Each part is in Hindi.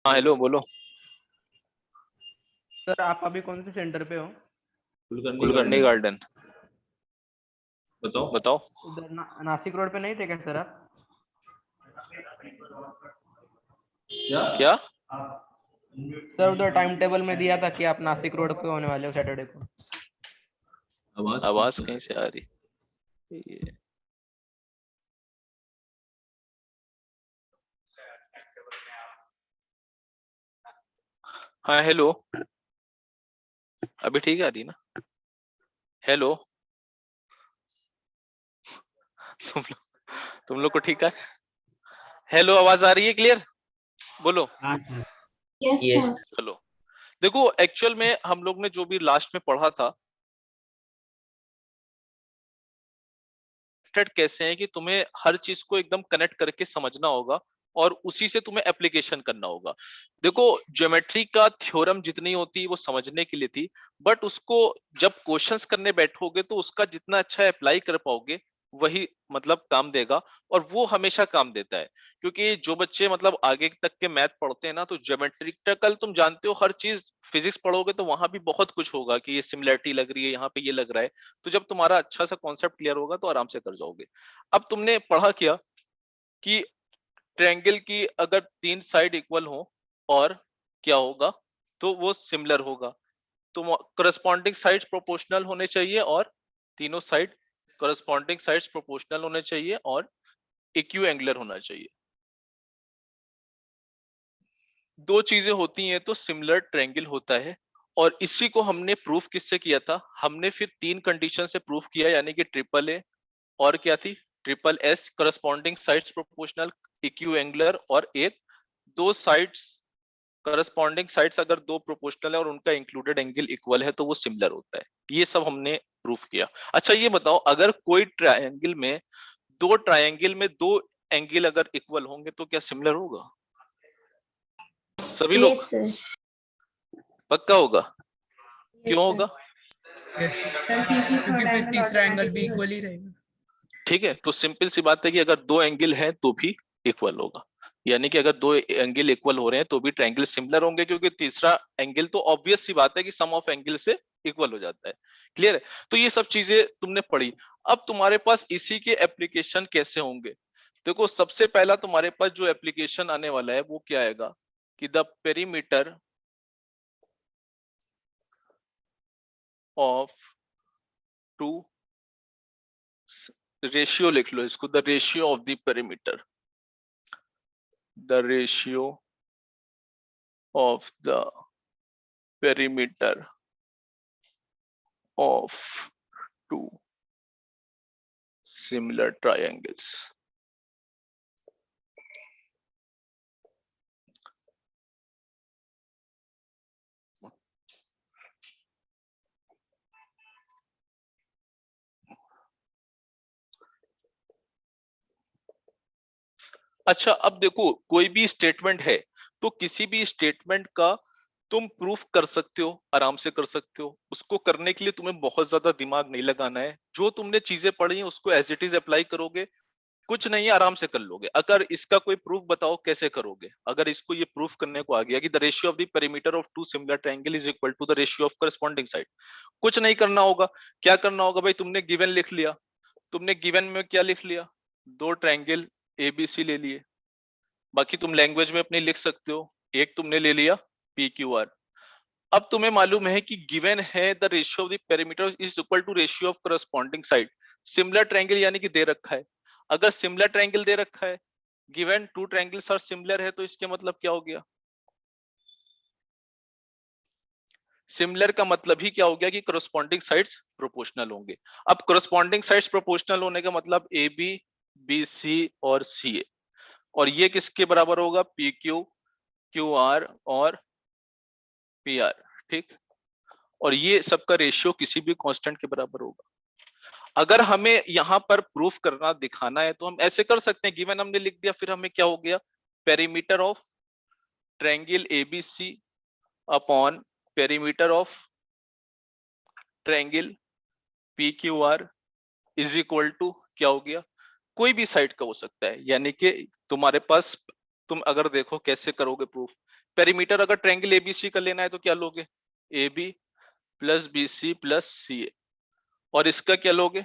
हाँ हेलो बोलो। सर आप अभी कौन से सेंटर पे हो? कुलकर्णी गार्डन। बताओ। बताओ। उधर नासिक रोड पे नहीं थे क्या सर आप? क्या? सर उधर टाइम टेबल में दिया था कि आप नासिक रोड पे होने वाले हो सैटरडे को। आवाज कहीं से आ रही? ये हाँ हेलो। अभी ठीक आ रही ना? हेलो। तुम लोग को ठीक है? हेलो, आवाज आ रही है क्लियर? बोलो। यस चलो देखो, एक्चुअल में हम लोग ने जो भी लास्ट में पढ़ा था, कैसे है कि तुम्हें हर चीज को एकदम कनेक्ट करके समझना होगा और उसी से तुम्हें एप्लीकेशन करना होगा। देखो, ज्योमेट्री का थ्योरम जितनी होती है वो समझने के लिए थी, बट उसको जब क्वेश्चंस करने बैठोगे तो उसका जितना अच्छा अप्लाई कर पाओगे वही मतलब काम देगा, और वो हमेशा काम देता है। क्योंकि जो बच्चे मतलब आगे तक के मैथ पढ़ते हैं ना, तो ज्योमेट्रिकल तुम जानते हो हर चीज, फिजिक्स पढ़ोगे तो वहां भी बहुत कुछ होगा कि ये सिमिलरिटी लग रही है, यहाँ पे ये लग रहा है। तो जब तुम्हारा अच्छा सा कॉन्सेप्ट क्लियर होगा तो आराम से कर जाओगे। अब तुमने पढ़ा क्या कि ट्रायंगल की अगर तीन साइड इक्वल हो और क्या होगा, तो वो सिमिलर होगा। तो करस्पॉन्डिंग साइड्स प्रोपोर्शनल होने चाहिए, और तीनों साइड करस्पॉन्डिंग साइड्स प्रोपोर्शनल होने चाहिए और इक्यू एंगुलर होना चाहिए। दो चीजें होती हैं तो सिमिलर ट्रायंगल होता है। और इसी को हमने प्रूफ किससे किया था? हमने फिर तीन कंडीशन से प्रूफ किया, यानी कि ट्रिपल ए, और क्या थी? Triple S, corresponding sides proportional, equiangular, और एक दो साइड्स करस्पॉन्डिंग साइड्स अगर दो प्रोपोर्शनल है और उनका इंक्लूडेड एंगल इक्वल है तो वो सिमिलर होता है। ये सब हमने प्रूफ किया। अच्छा ये बताओ, अगर कोई ट्रायंगल में दो एंगल अगर इक्वल होंगे तो क्या सिमिलर होगा? सभी लोग? Yes sir. पक्का होगा? क्यों होगा? क्योंकि फिर तीसरा एंगल भी इक्वल ही रहेगा। ठीक है, तो सिंपल सी बात है कि अगर दो एंगल हैं तो भी इक्वल होगा। यानी कि अगर दो एंगल इक्वल हो रहे हैं तो भी ट्रायंगल सिमिलर होंगे, क्योंकि तीसरा एंगल तो ऑब्वियस सी बात है कि सम ऑफ एंगल से इक्वल हो जाता है। क्लियर है? तो ये सब चीजें तुमने पढ़ी। अब तुम्हारे पास इसी के एप्लीकेशन कैसे होंगे? देखो, सबसे पहला तुम्हारे पास जो एप्लीकेशन आने वाला है वो क्या आएगा कि the perimeter of two, ratio लिख लो इसको, the ratio of the perimeter, the ratio of the perimeter of two similar triangles. अच्छा, अब देखो, कोई भी स्टेटमेंट है तो किसी भी स्टेटमेंट का तुम प्रूफ कर सकते हो, आराम से कर सकते हो। उसको करने के लिए तुम्हें बहुत ज्यादा दिमाग नहीं लगाना है। जो तुमने चीजें पढ़ी हैं उसको एज इट इज अप्लाई करोगे, कुछ नहीं है, आराम से कर लोगे। अगर इसका कोई प्रूफ बताओ कैसे करोगे? अगर इसको ये प्रूफ करने को आ गया कि the ratio of the perimeter of two similar triangle is equal to the ratio of corresponding side, कुछ नहीं करना होगा। क्या करना होगा भाई? तुमने गिवन लिख लिया। तुमने गिवन में क्या लिख लिया? दो ट्रायंगल एबीसी ले लिए। बाकी तुम लैंग्वेज में अपनी लिख सकते हो। एक तुमने ले लिया पी क्यू आर। अब तुम्हें मालूम है कि गिवन है the ratio of the perimeter is equal to ratio of corresponding side. Similar triangle यानी कि दे रखा है। अगर सिमिलर ट्रायंगल दे रखा है, given two triangles are similar है, तो इसके मतलब क्या हो गया? सिमिलर का मतलब ही क्या हो गया कि करस्पॉन्डिंग साइड्स प्रोपोर्शनल होंगे। अब करस्पॉन्डिंग साइड्स प्रोपोर्शनल होने का मतलब ए बी, बी सी और सी ए, और ये किसके बराबर होगा? पी क्यू, क्यू आर और पी आर। ठीक, और ये सबका रेशियो किसी भी कांस्टेंट के बराबर होगा। अगर हमें यहां पर प्रूफ करना, दिखाना है तो हम ऐसे कर सकते हैं। गिवन हमने लिख दिया, फिर हमें क्या हो गया? Perimeter of triangle ABC upon perimeter of triangle P Q R is equal to क्या हो गया? कोई भी साइड का हो सकता है। यानी कि तुम्हारे पास, तुम अगर देखो कैसे करोगे प्रूफ, पेरीमीटर अगर ट्रायंगल एबीसी का लेना है तो क्या लोगे, A B plus B C plus C A, और इसका क्या लोगे,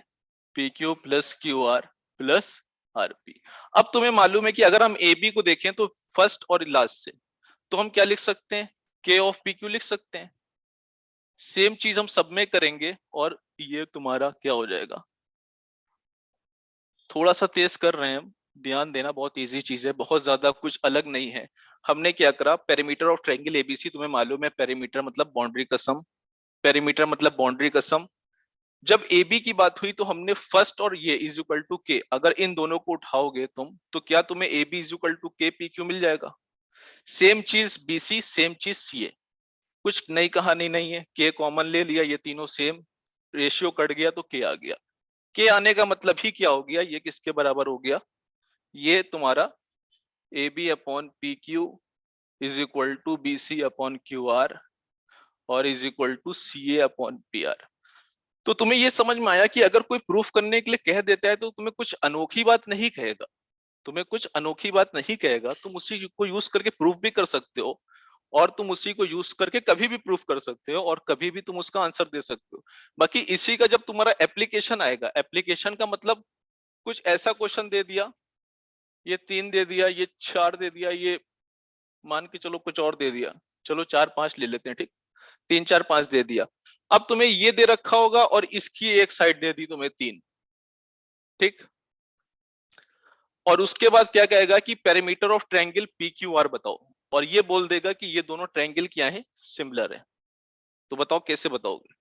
P Q plus Q R plus R P. अब तुम्हें मालूम है कि अगर हम ए बी को देखें तो फर्स्ट और लास्ट से, तो हम क्या लिख सकते हैं, के ऑफ पी क्यू लिख सकते हैं। सेम चीज हम सब में करेंगे और ये तुम्हारा क्या हो जाएगा, थोड़ा सा तेज कर रहे हैं हम, ध्यान देना, बहुत इजी चीज है, बहुत ज्यादा कुछ अलग नहीं है। हमने क्या करा, पेरीमीटर ऑफ ट्रायंगल एबीसी, तुम्हें मालूम है पेरीमीटर मतलब बाउंड्री का सम, पेरीमीटर मतलब बाउंड्री का सम। जब ए बी की बात हुई तो हमने फर्स्ट और ये इज इक्वल टू के, अगर इन दोनों को उठाओगे तुम तो क्या तुम्हें A B is equal to k P Q मिल जाएगा। सेम चीज बी सी, सेम चीज सी ए, कुछ नई कहानी नहीं है, के कॉमन ले लिया, ये तीनों सेम, रेशियो कट गया तो के आ गया। के आने का मतलब ही क्या हो गया, ये किसके बराबर हो गया, ये तुम्हारा A B upon P Q is equal to B C upon Q R और is equal to C A upon P R. तो तुम्हें ये समझ में आया कि अगर कोई प्रूफ करने के लिए कह देता है तो तुम्हें कुछ अनोखी बात नहीं कहेगा, तुम्हें कुछ अनोखी बात नहीं कहेगा, तुम उसी को यूज करके प्रूफ भी कर सकते हो, और तुम उसी को यूज करके कभी भी प्रूफ कर सकते हो और कभी भी तुम उसका आंसर दे सकते हो। बाकी इसी का जब तुम्हारा एप्लीकेशन आएगा, एप्लीकेशन का मतलब कुछ ऐसा क्वेश्चन दे दिया, ये 3 दे दिया, ये 4 दे दिया, ये मान के चलो कुछ और दे दिया, चलो 4-5 ले लेते हैं, ठीक, 3-4-5 दे दिया। अब तुम्हें ये दे रखा होगा और इसकी एक साइड दे दी तुम्हें 3, ठीक, और उसके बाद क्या कहेगा कि perimeter of triangle P Q are बताओ, और ये बोल देगा कि ये दोनों ट्रायंगल क्या है, सिमिलर है। तो बताओ कैसे बताओगे,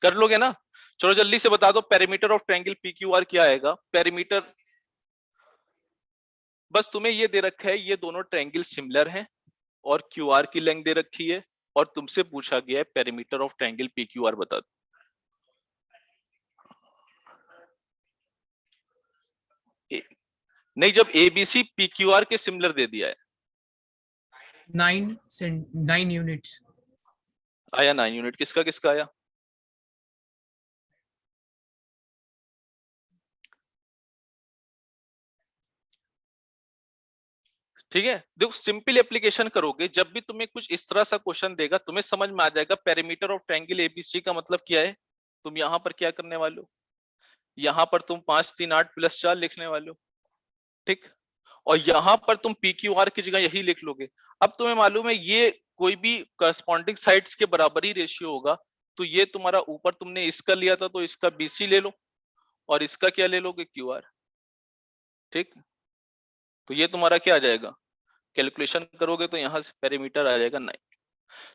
कर लोगे ना, चलो जल्दी से बता दो, perimeter of triangle P Q are क्या आएगा, पेरीमीटर, बस तुम्हें ये दे रखा है ये दोनों ट्रायंगल सिमिलर हैं और क्यू आर की लेंथ दे रखी है, और तुमसे पूछा गया है perimeter of triangle P Q are बता दो। नहीं, जब एबीसी पी क्यू आर के सिमिलर दे दिया है, 9 यूनिट्स। आया 9 यूनिट, किसका किसका आया, ठीक है। देखो सिंपल एप्लीकेशन करोगे, जब भी तुम्हें कुछ इस तरह सा क्वेश्चन देगा तुम्हें समझ में आ जाएगा पेरीमीटर ऑफ ट्रायंगल एबीसी का मतलब क्या है। तुम यहां पर क्या करने वाले हो, यहां पर तुम 5 3 8 प्लस 4 लिखने वाले हो, ठीक, और यहां पर तुम पी क्यू आर की जगह यही लिख लोगे। अब तुम्हें मालूम है ये कोई भी करस्पॉन्डिंग साइड्स के बराबर ही रेशियो होगा, तो ये तुम्हारा ऊपर तुमने इसका लिया था तो इसका बीसी ले लो, और इसका क्या ले लोगे, क्यू आर, ठीक। तो ये तुम्हारा क्या आ जाएगा, कैलकुलेशन करोगे तो यहां से पेरीमीटर आ जाएगा 9।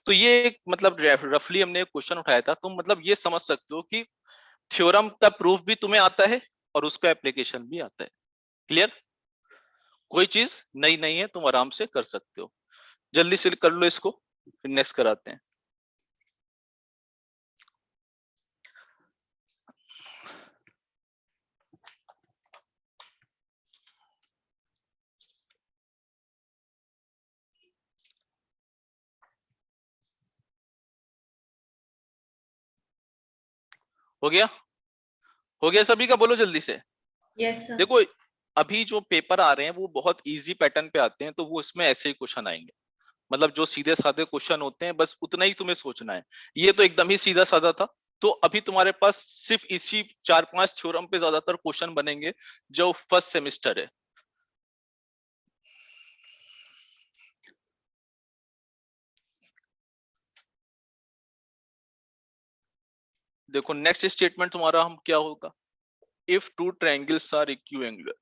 तो ये एक मतलब रफली हमने एक क्वेश्चन उठाया था, तुम मतलब ये समझ सकते हो कि थ्योरम का प्रूफ भी तुम्हें आता है और उसका एप्लीकेशन भी आता है। क्लियर, कोई चीज नई नहीं है, तुम आराम से कर सकते हो। जल्दी से कर लो इसको, फिर नेक्स्ट कराते हैं। हो गया, हो गया सभी का, बोलो जल्दी से। Yes sir. देखो अभी जो पेपर आ रहे हैं वो बहुत इजी पैटर्न पे आते हैं, तो वो इसमें ऐसे ही क्वेश्चन आएंगे, मतलब जो सीधे साधे क्वेश्चन होते हैं बस उतना ही तुम्हें सोचना है। ये तो एकदम ही सीधा साधा था, तो अभी तुम्हारे पास सिर्फ इसी 4-5 थ्योरम पे ज्यादातर क्वेश्चन बनेंगे जो फर्स्ट सेमिस्टर है। देखो नेक्स्ट स्टेटमेंट तुम्हारा हम क्या होगा, इफ टू ट्रायंगल्स आर इक्विएंगुलर,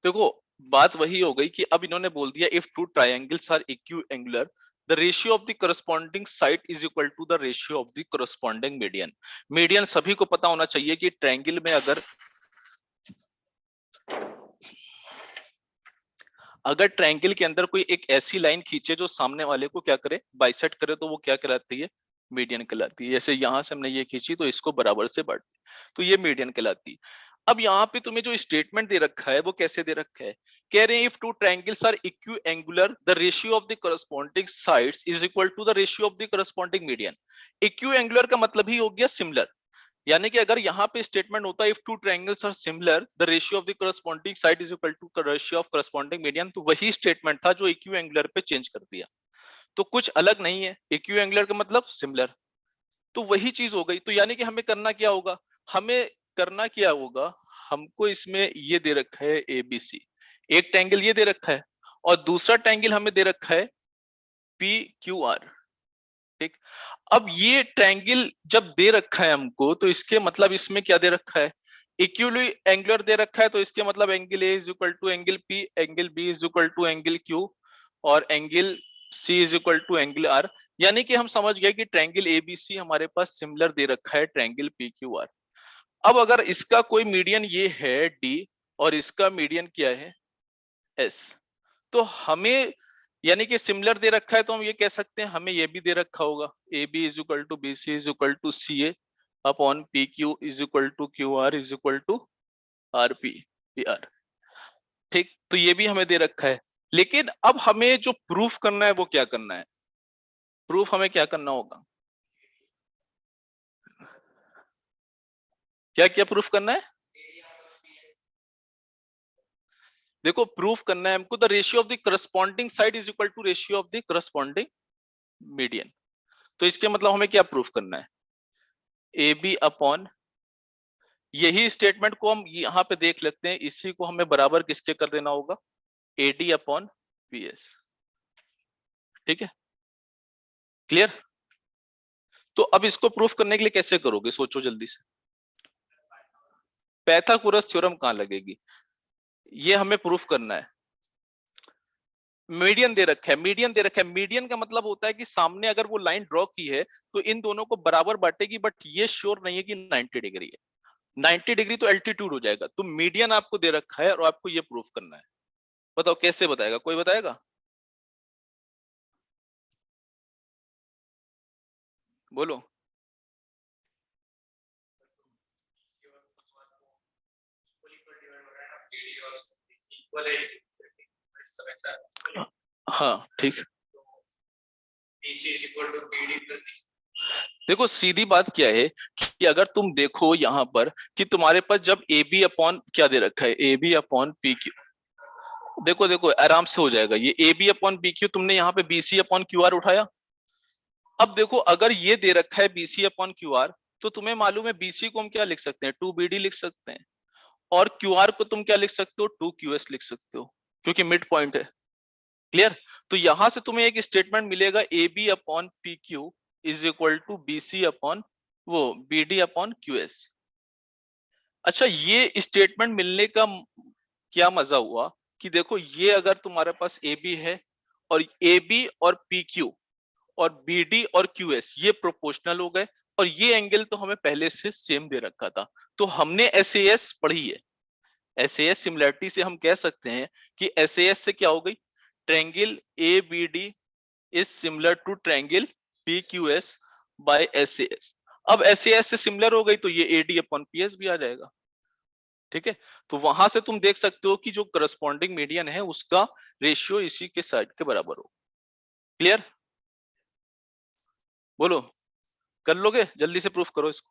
देखो बात वही हो गई कि अब इन्होंने बोल दिया if two triangles are equiangular, the ratio of the corresponding side is equal to the ratio of the corresponding median. Median सभी को पता होना चाहिए कि ट्रायंगल में अगर ट्रायंगल के अंदर कोई एक ऐसी लाइन खींचे जो सामने वाले को क्या करे, बाइसेक्ट करे, तो वो क्या कहलाती है, मीडियन कहलाती है। जैसे यहां से हमने ये खींची तो इसको बराबर से बांट, तो ये मीडियन कहलाती है। अब यहाँ पे तुम्हें जो स्टेटमेंट दे रखा है वो कैसे दे रखा है, कह रहे हैं if two triangles are equiangular the ratio of the corresponding sides is equal to the ratio of the corresponding median. Equiangular का मतलब ही हो गया सिमिलर, यानी कि अगर यहाँ पे स्टेटमेंट होता है if two triangles are similar the ratio of the corresponding side is equal to ratio of corresponding median, तो वही स्टेटमेंट था जो इक्विएंगुलर पे चेंज कर दिया। तो कुछ अलग नहीं है, इक्विएंगुलर का मतलब सिमिलर, तो वही चीज हो गई। तो यानी कि हमें करना क्या होगा, हमें करना क्या होगा, हमको इसमें ये दे रखा है एबीसी, एक ट्रायंगल ये दे रखा है और दूसरा ट्रायंगल हमें दे रखा है पी क्यू आर। ठीक, अब ये ट्रायंगल जब दे रखा है हमको तो इसके मतलब इसमें क्या दे रखा है, इक्वली एंगुलर दे रखा है, तो इसके मतलब angle A is equal to angle P, angle B is equal to angle Q और angle C is equal to angle R. यानी कि हम समझ गए कि ट्रायंगल एबीसी हमारे पास सिमिलर दे रखा है ट्रायंगल पी क्यू आर। अब अगर इसका कोई मीडियन ये है डी और इसका मीडियन क्या है एस, तो हमें यानी कि सिमिलर दे रखा है तो हम ये कह सकते हैं हमें ये भी दे रखा होगा A B is equal to B C is equal to C A upon P Q is equal to Q R is equal to R P P R. ठीक, तो ये भी हमें दे रखा है, लेकिन अब हमें जो प्रूफ करना है वो क्या करना है, प्रूफ हमें क्या करना होगा, क्या क्या प्रूफ करना है, देखो प्रूफ करना है हमको the ratio of the corresponding side is equal to ratio of the corresponding median. तो इसके मतलब हमें क्या प्रूफ करना है, ए बी अपॉन, यही स्टेटमेंट को हम यहां पे देख लेते हैं, इसी को हमें बराबर किसके कर देना होगा, एडी अपॉन पीएस। ठीक है, क्लियर। तो अब इसको प्रूफ करने के लिए कैसे करोगे, सोचो जल्दी से, पाइथागोरस थ्योरम कहां लगेगी, ये हमें प्रूफ करना है। मीडियन दे रखा है, मीडियन दे रखा है, मीडियन का मतलब होता है कि सामने अगर वो लाइन ड्रॉ की है तो इन दोनों को बराबर बांटेगी, बट ये श्योर नहीं है कि 90 डिग्री है, 90 डिग्री तो एल्टीट्यूड हो जाएगा। तो मीडियन आपको दे रखा है और आपको ये प्रूफ करना है, बताओ कैसे बताएगा, कोई बताएगा, बोलो। हाँ ठीक, देखो सीधी बात क्या है कि अगर तुम देखो यहां पर कि तुम्हारे पास जब ए बी अपॉन क्या दे रखा है, A B upon P Q, देखो देखो आराम से हो जाएगा ये, A B upon B Q, तुमने यहाँ पे B C upon Q R उठाया। अब देखो अगर ये दे रखा है B C upon Q R, तो तुम्हें मालूम है बीसी को हम क्या लिख सकते हैं, 2BD लिख सकते हैं, और क्यू आर को तुम क्या लिख सकते हो, 2QS लिख सकते हो, क्योंकि मिड पॉइंट है। क्लियर, तो यहां से तुम्हें एक स्टेटमेंट मिलेगा A B upon P Q is equal to B C upon वो B D upon Q S. अच्छा, ये स्टेटमेंट मिलने का क्या मजा हुआ कि देखो ये अगर तुम्हारे पास ए बी है और ए बी और पी क्यू और बी डी और क्यू एस ये प्रोपोर्शनल हो गए, और ये एंगल तो हमें पहले से सेम दे रखा था, तो हमने एस ए एस पढ़ी है। एस ए एस सिमिलरिटी से हम कह सकते हैं कि एस ए एस से क्या हो गई, triangle A B D is similar to triangle P Q S by S A S. अब एस ए एस से सिमिलर हो गई तो ये A D upon P S भी आ जाएगा। ठीक है, तो वहां से तुम देख सकते हो कि जो करस्पॉन्डिंग मीडियन है उसका रेशियो इसी के साइड के बराबर हो। क्लियर, बोलो, कर लोगे, जल्दी से प्रूफ करो इसको,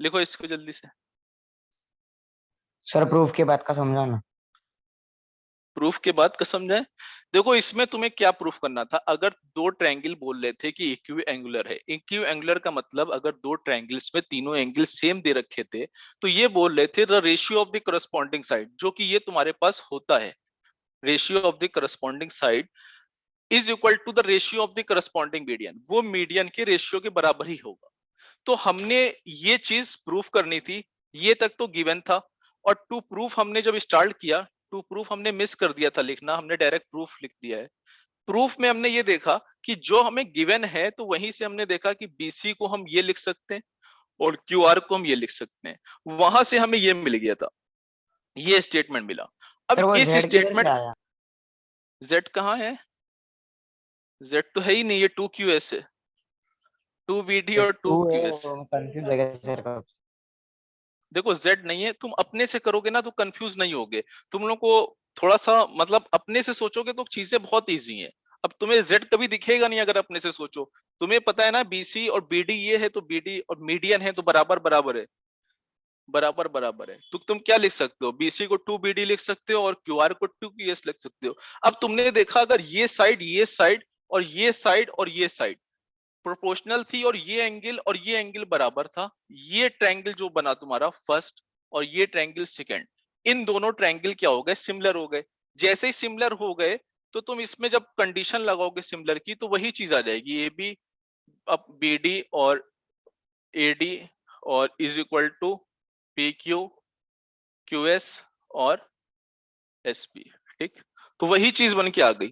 लिखो इसको जल्दी से। सर प्रूफ के बाद का समझाना। प्रूफ के बाद का समझाए, देखो इसमें तुम्हें क्या प्रूफ करना था, अगर दो ट्रायंगल बोल रहे थे कि इक्यू एंगुलर है, इक्यू एंगुलर का मतलब अगर दो ट्रायंगल्स में तीनों एंगल सेम दे रखे थे तो ये बोल रहे थे the ratio of the corresponding side, जो कि ये तुम्हारे पास होता है, ratio of the corresponding side is equal to the ratio of the corresponding median, वो मीडियन के रेशियो के बराबर ही होगा। तो हमने ये चीज प्रूफ करनी थी, ये तक तो गिवन था, और टू प्रूफ हमने जब स्टार्ट किया, टू प्रूफ हमने मिस कर दिया था लिखना, हमने डायरेक्ट प्रूफ लिख दिया है। प्रूफ में हमने ये देखा कि जो हमें गिवन है तो वहीं से हमने देखा कि BC को हम ये लिख सकते हैं और QR को हम ये लिख सकते हैं, वहां से हमें ये मिल गया था, ये स्टेटमेंट मिला। सर अब वो इस Z किधर से स्टेटमेंट, आया? Z कहाँ है? Z तो है ही नहीं, ये 2QS है, 2BD और 2 है, 2QS। कंफ्यूज है सर का। देखो Z नहीं है, तुम अपने से करोगे ना तो कंफ्यूज नहीं होगे। तुम लोग को थोड़ा सा मतलब अपने से सोचोगे तो चीजें बहुत इजी हैं। अब तुम्हें Z कभी दिखेगा नहीं अगर अपने से सोचो। तुम्हें पता है ना BC और BD ये है तो BD और मीडियन है तो बराबर बराबर है, बराबर बराबर है। तो तुम क्या लिख सकते हो, BC को 2BD लिख सकते हो और QR को 2QS लिख सकते हो। अब तुमने देखा अगर ये साइड और ये साइड और ये साइड प्रोपोर्शनल थी और ये एंगल बराबर था, ये ट्रायंगल जो बना तुम्हारा फर्स्ट और ये ट्रायंगल सेकंड, इन दोनों ट्रायंगल क्या हो गए, सिमिलर हो गए। जैसे ही सिमिलर हो गए तो तुम इसमें जब कंडीशन लगाओगे सिमिलर की तो वही चीज आ जाएगी, ए बी अब BD और AD और is equal to PQ QS और SP। ठीक, तो वही चीज बन के आ गई।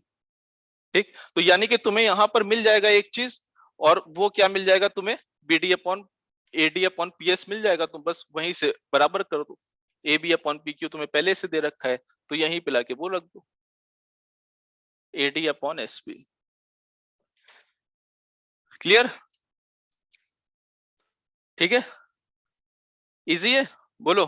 ठीक, तो यानी कि तुम्हें यहां पर मिल जाएगा एक चीज, और वो क्या मिल जाएगा तुम्हें, BD upon AD upon PS मिल जाएगा। तुम बस वहीं से बराबर कर दो, AB अपॉन PQ तुम्हें पहले से दे रखा है तो यहीं पे लाके वो रख दो, AD अपॉन SP। क्लियर? ठीक है, इजी है, बोलो।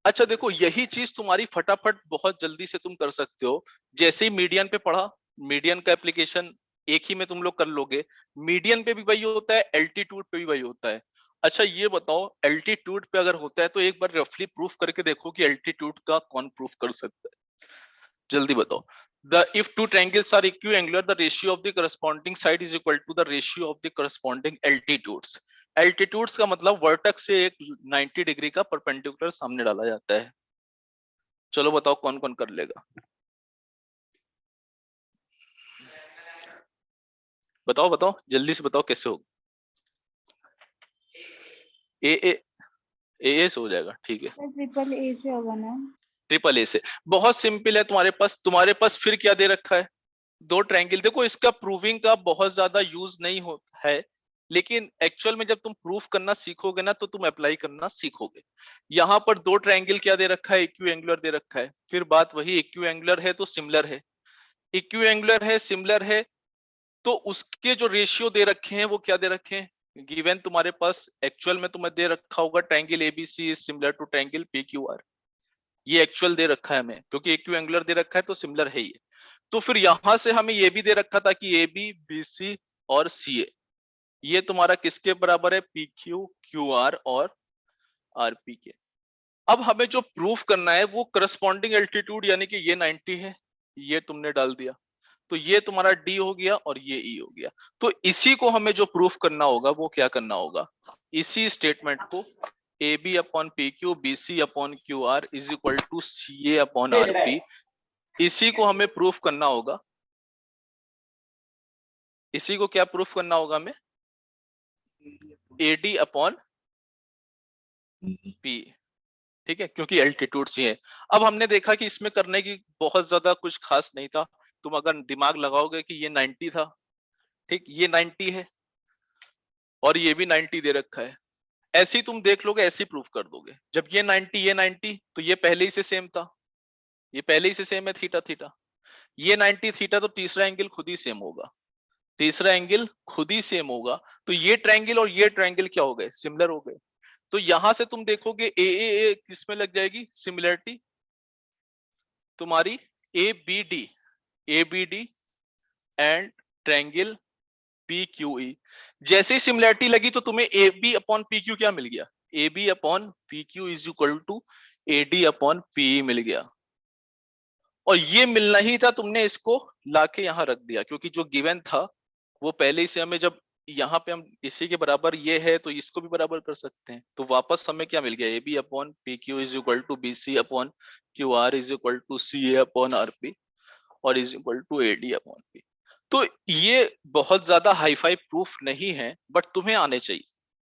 अच्छा देखो, यही चीज तुम्हारी फटाफट बहुत जल्दी से तुम कर सकते हो। जैसे ही मीडियन पे पढ़ा, मीडियन का एप्लीकेशन एक ही में तुम लोग कर लोगे। मीडियन पे भी वही होता है, एल्टीट्यूड पे भी वही होता है। अच्छा ये बताओ, एल्टीट्यूड पे अगर होता है तो एक बार रफली प्रूफ करके देखो कि एल्टीट्यूड का कौन प्रूफ कर सकता है, जल्दी बताओ। The if two triangles are equiangular, the ratio of the corresponding side is equal to the ratio of the corresponding altitudes. Altitudes का मतलब वर्टेक्स से एक 90 डिग्री का परपेंडिकुलर सामने डाला जाता है। चलो बताओ कौन कौन कर लेगा, बताओ बताओ जल्दी से बताओ कैसे होगा। ए ए ए से हो जाएगा, ठीक है। ट्रिपल ए से होगा ना? ट्रिपल ए से बहुत सिंपल है। तुम्हारे पास फिर क्या दे रखा है, दो ट्रायंगल। देखो इसका प्रूविंग का बहुत ज्यादा यूज नहीं होता है, लेकिन एक्चुअल में जब तुम प्रूफ करना सीखोगे ना तो तुम अप्लाई करना सीखोगे। यहाँ पर दो ट्रायंगल क्या दे रखा है, इक्विएंगुलर दे रखा है। फिर बात वही, इक्विएंगुलर है तो सिमिलर है, इक्विएंगुलर है सिमिलर है तो उसके जो रेशियो दे रखे हैं वो क्या दे रखे हैं, गिवन तुम्हारे पास एक्चुअल में तुम्हें दे रखा होगा triangle ABC is similar to triangle PQR। ये एक्चुअल दे रखा है हमें, क्योंकि इक्विएंगुलर दे रखा है तो सिमिलर है ये। तो फिर यहां से हमें ये भी दे रखा था कि AB BC और CA ये तुम्हारा किसके बराबर है, PQ QR और RP के। अब हमें जो प्रूफ करना है वो करस्पॉन्डिंग एल्टीट्यूड, यानी कि ये 90 है, ये तुमने डाल दिया तो ये तुम्हारा D हो गया और ये E हो गया। तो इसी को हमें जो प्रूफ करना होगा वो क्या करना होगा, इसी स्टेटमेंट को AB upon PQ BC upon QR is equal to CA upon RP, इसी को हमें प्रूफ करना होगा। इसी को क्या प्रूफ करना होगा हमें, AD अपॉन P। ठीक है, क्योंकि एल्टीट्यूड्स ही है। अब हमने देखा कि इसमें करने की बहुत ज्यादा कुछ खास नहीं था। तुम अगर दिमाग लगाओगे कि ये 90 था, ठीक, ये 90 है और ये भी 90 दे रखा है, ऐसे ही तुम देख लोगे, ऐसे ही प्रूफ कर दोगे। जब ये 90 तो ये पहले ही से सेम था, ये पहले ही से सेम है थीटा थीटा, ये 90 थीटा, तो तीसरा एंगल खुद ही सेम होगा, तीसरा एंगल खुद ही सेम होगा। तो ये ट्रायंगल और ये ट्रायंगल क्या हो गए, सिमिलर हो गए। तो यहां से तुम देखोगे ए किसमें लग जाएगी सिमिलरिटी तुम्हारी, ABD एंड ट्रायंगल PQE। जैसे ही सिमिलरिटी लगी तो तुम्हें AB अपॉन PQ क्या मिल गया, AB upon PQ is equal to AD upon PE मिल गया। और ये मिलना ही था, तुमने इसको लाके यहां रख दिया, क्योंकि जो गिवन था वो पहले ही से हमें, जब यहाँ पे हम इसी के बराबर ये है तो इसको भी बराबर कर सकते हैं। तो वापस हमें क्या मिल गया, AB upon PQ is equal to BC upon QR is equal to CA upon RP और is equal to AD upon P। तो ये बहुत ज्यादा हाईफाई प्रूफ नहीं है, बट तुम्हें आने चाहिए,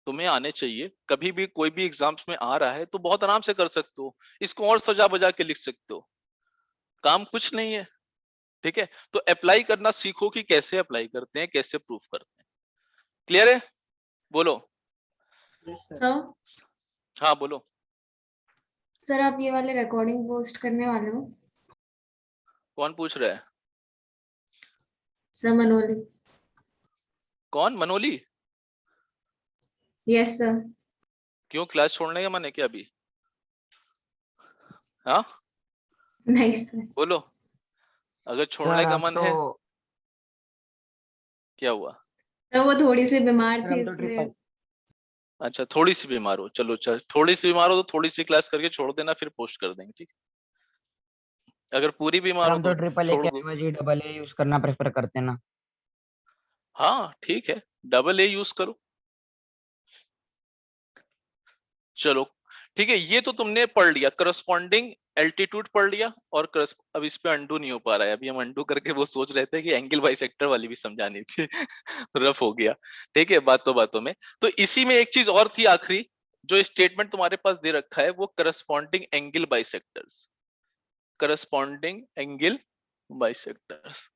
तुम्हें आने चाहिए। कभी भी कोई भी एग्जाम्स में आ रहा है तो बहुत आराम से कर सकते हो, इसको और सजा बजा के लिख सकते हो, काम कुछ नहीं है, ठीक है। तो अप्लाई करना सीखो कि कैसे अप्लाई करते हैं, कैसे प्रूफ करते हैं। क्लियर है? बोलो। सर हाँ बोलो। सर आप ये वाले रिकॉर्डिंग पोस्ट करने वाले हो? कौन पूछ रहा है? सर मनोली। कौन? मनोली? Yes sir. क्यों, क्लास छोड़ने का मन है क्या अभी? हाँ नहीं सर। बोलो, अगर छोड़ने सर का हम मन तो है। क्या हुआ? तो वो थोड़ी सी बीमार सर थी हम तो इसलिए। ट्रिपल अच्छा, थोड़ी सी बीमार हो, चलो चल, थोड़ी सी बीमार हो तो थोड़ी सी क्लास करके छोड़ देना, फिर पोस्ट कर देंगे, ठीक है। अगर पूरी बीमार सर हो हम तो तो ट्रिपल ए छोड़ के दो। एवज डबल ए यूज करना प्रेफर करते हैं ना। हाँ ठीक है, डबल ए यूज करो। चलो ठीक है, ये तो तुमने पढ़ लिया, करस्पॉन्डिंग एल्टीट्यूड पढ़ लिया। और अब इस पे अंडू नहीं हो पा रहा है, अभी हम अंडू करके वो सोच रहे थे कि एंगल बाइसेक्टर वाली भी समझानी थी तो रफ हो गया, ठीक है, बातों बातों में। तो इसी में एक चीज और थी आखिरी, जो स्टेटमेंट तुम्हारे पास दे रखा है, वो corresponding angle bisectors. Corresponding angle bisectors,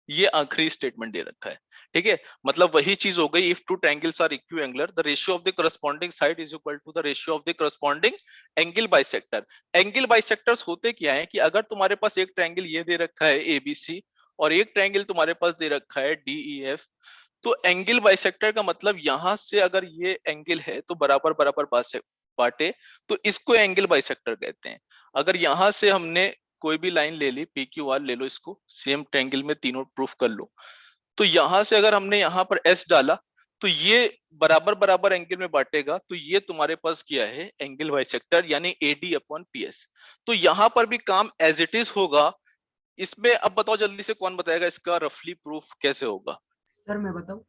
ये आखिरी स्टेटमेंट दे रखा है, ठीक है। मतलब वही चीज हो गई, if two triangles are equiangular the ratio of the corresponding side is equal to the ratio of the corresponding angle bisector. Angle bisectors होते क्या है कि अगर तुम्हारे पास एक ट्रायंगल ये दे रखा है एबीसी, और एक ट्रायंगल तुम्हारे पास दे रखा है डीईएफ, तो एंगल बाइसेक्टर का मतलब यहां से अगर ये एंगल है तो बराबर बराबर बांटे, तो इसको एंगल बाइसेक्टर कहते हैं। अगर यहां से हमने कोई भी लाइन ले ली, पी क्यू आर ले लो, इसको सेम ट्रायंगल में तीनों प्रूफ कर लो, तो यहां से अगर हमने यहां पर एस डाला तो ये बराबर बराबर एंगल में बांटेगा, तो ये तुम्हारे पास क्या है, एंगल बाइसेक्टर, यानी एडी अपॉन पीएस। तो यहां पर भी काम एज इट इज होगा। इसमें अब बताओ जल्दी से, कौन बताएगा इसका रफली प्रूफ कैसे होगा? सर मैं बताऊं?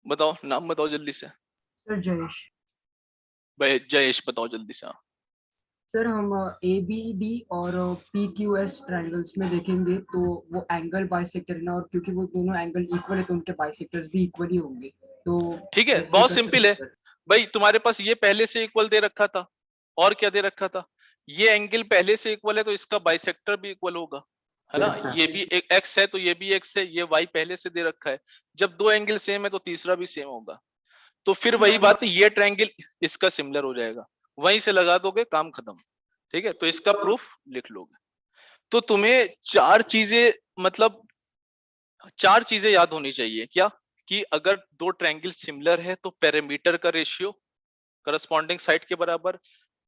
बताओ, नाम बताओ जल्दी से। सर जयेश। भाई जयेश बताओ जल्दी से। हाँ। सर हम ए बी डी और पी क्यू एस ट्रायंगल्स में देखेंगे तो वो एंगल बाइसेक्टर है ना, और क्योंकि वो दोनों एंगल इक्वल है तो उनके बाइसेक्टर्स भी इक्वल ही होंगे। तो ठीक है, ऐसे ही बहुत कर सिंपल सकते है। हैं सर। भाई तुम्हारे पास ये पहले से इक्वल दे रखा था, और क्या दे रखा था, ये एंगल पहले से इक्वल है तो इसका बाइसेक्टर भी इक्वल होगा, है ना। Yes sir. ये भी एक एक्स है तो ये भी एक्स है, ये वाई पहले से दे रखा है। जब दो एंगल सेम है तो तीसरा भी सेम होगा। तो फिर वही बात, ये ट्रायंगल इसका सिमिलर हो जाएगा, वहीं से लगा दोगे, काम खत्म। ठीक है, तो इसका प्रूफ लिख लोगे। तो तुम्हें चार चीजें, मतलब चार चीजें याद होनी चाहिए क्या, कि अगर दो ट्रायंगल सिमिलर है तो पैरामीटर का रेशियो करस्पॉन्डिंग साइड के बराबर,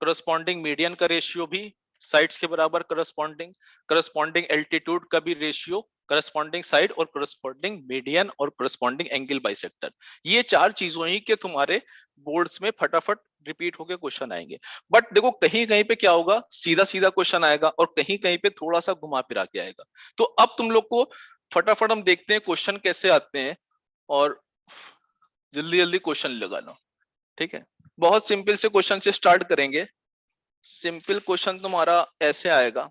करस्पॉन्डिंग मीडियन का रेशियो भी साइड्स के बराबर करस्पॉन्डिंग, करस्पॉन्डिंग एल्टीट्यूड का भी रेशियो करस्पॉन्डिंग साइड और करस्पॉन्डिंग मीडियन और करस्पॉन्डिंग एंगल बाइसेक्टर। ये चार चीजों ही के तुम्हारे बोर्ड्स में फटाफट रिपीट होकर क्वेश्चन आएंगे। बट देखो कहीं कहीं पे क्या होगा, सीधा सीधा क्वेश्चन आएगा और कहीं कहीं पे थोड़ा सा घुमा फिरा के आएगा। तो अब तुम लोग को फटाफट हम देखते हैं क्वेश्चन कैसे आते हैं, और जल्दी जल्दी क्वेश्चन लगा लो, ठीक है। बहुत सिंपल से क्वेश्चन से स्टार्ट करेंगे। सिंपल क्वेश्चन तुम्हारा ऐसे आएगा,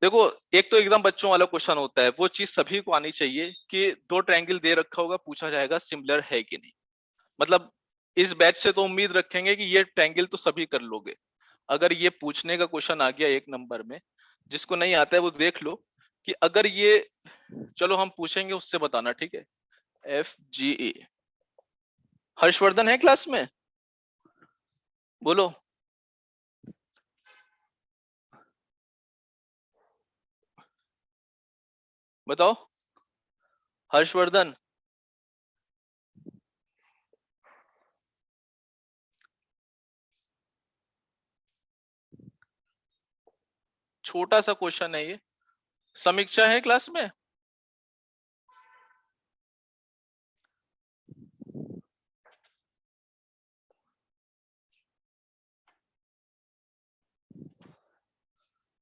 देखो एक तो एकदम बच्चों वाला क्वेश्चन होता है, वो चीज सभी को आनी चाहिए कि दो ट्रायंगल दे रखा होगा, पूछा जाएगा सिमिलर है कि नहीं। मतलब इस बैच से तो उम्मीद रखेंगे कि ये ट्रायंगल तो सभी कर लोगे। अगर ये पूछने का क्वेश्चन आ गया एक नंबर में, जिसको नहीं आता है वो देख लो कि अगर ये, चलो हम पूछेंगे उससे बताना, ठीक है। एफ जी ए, हर्षवर्धन है क्लास में? बोलो। बताओ हर्षवर्धन। छोटा सा क्वेश्चन है ये। समीक्षा है क्लास में?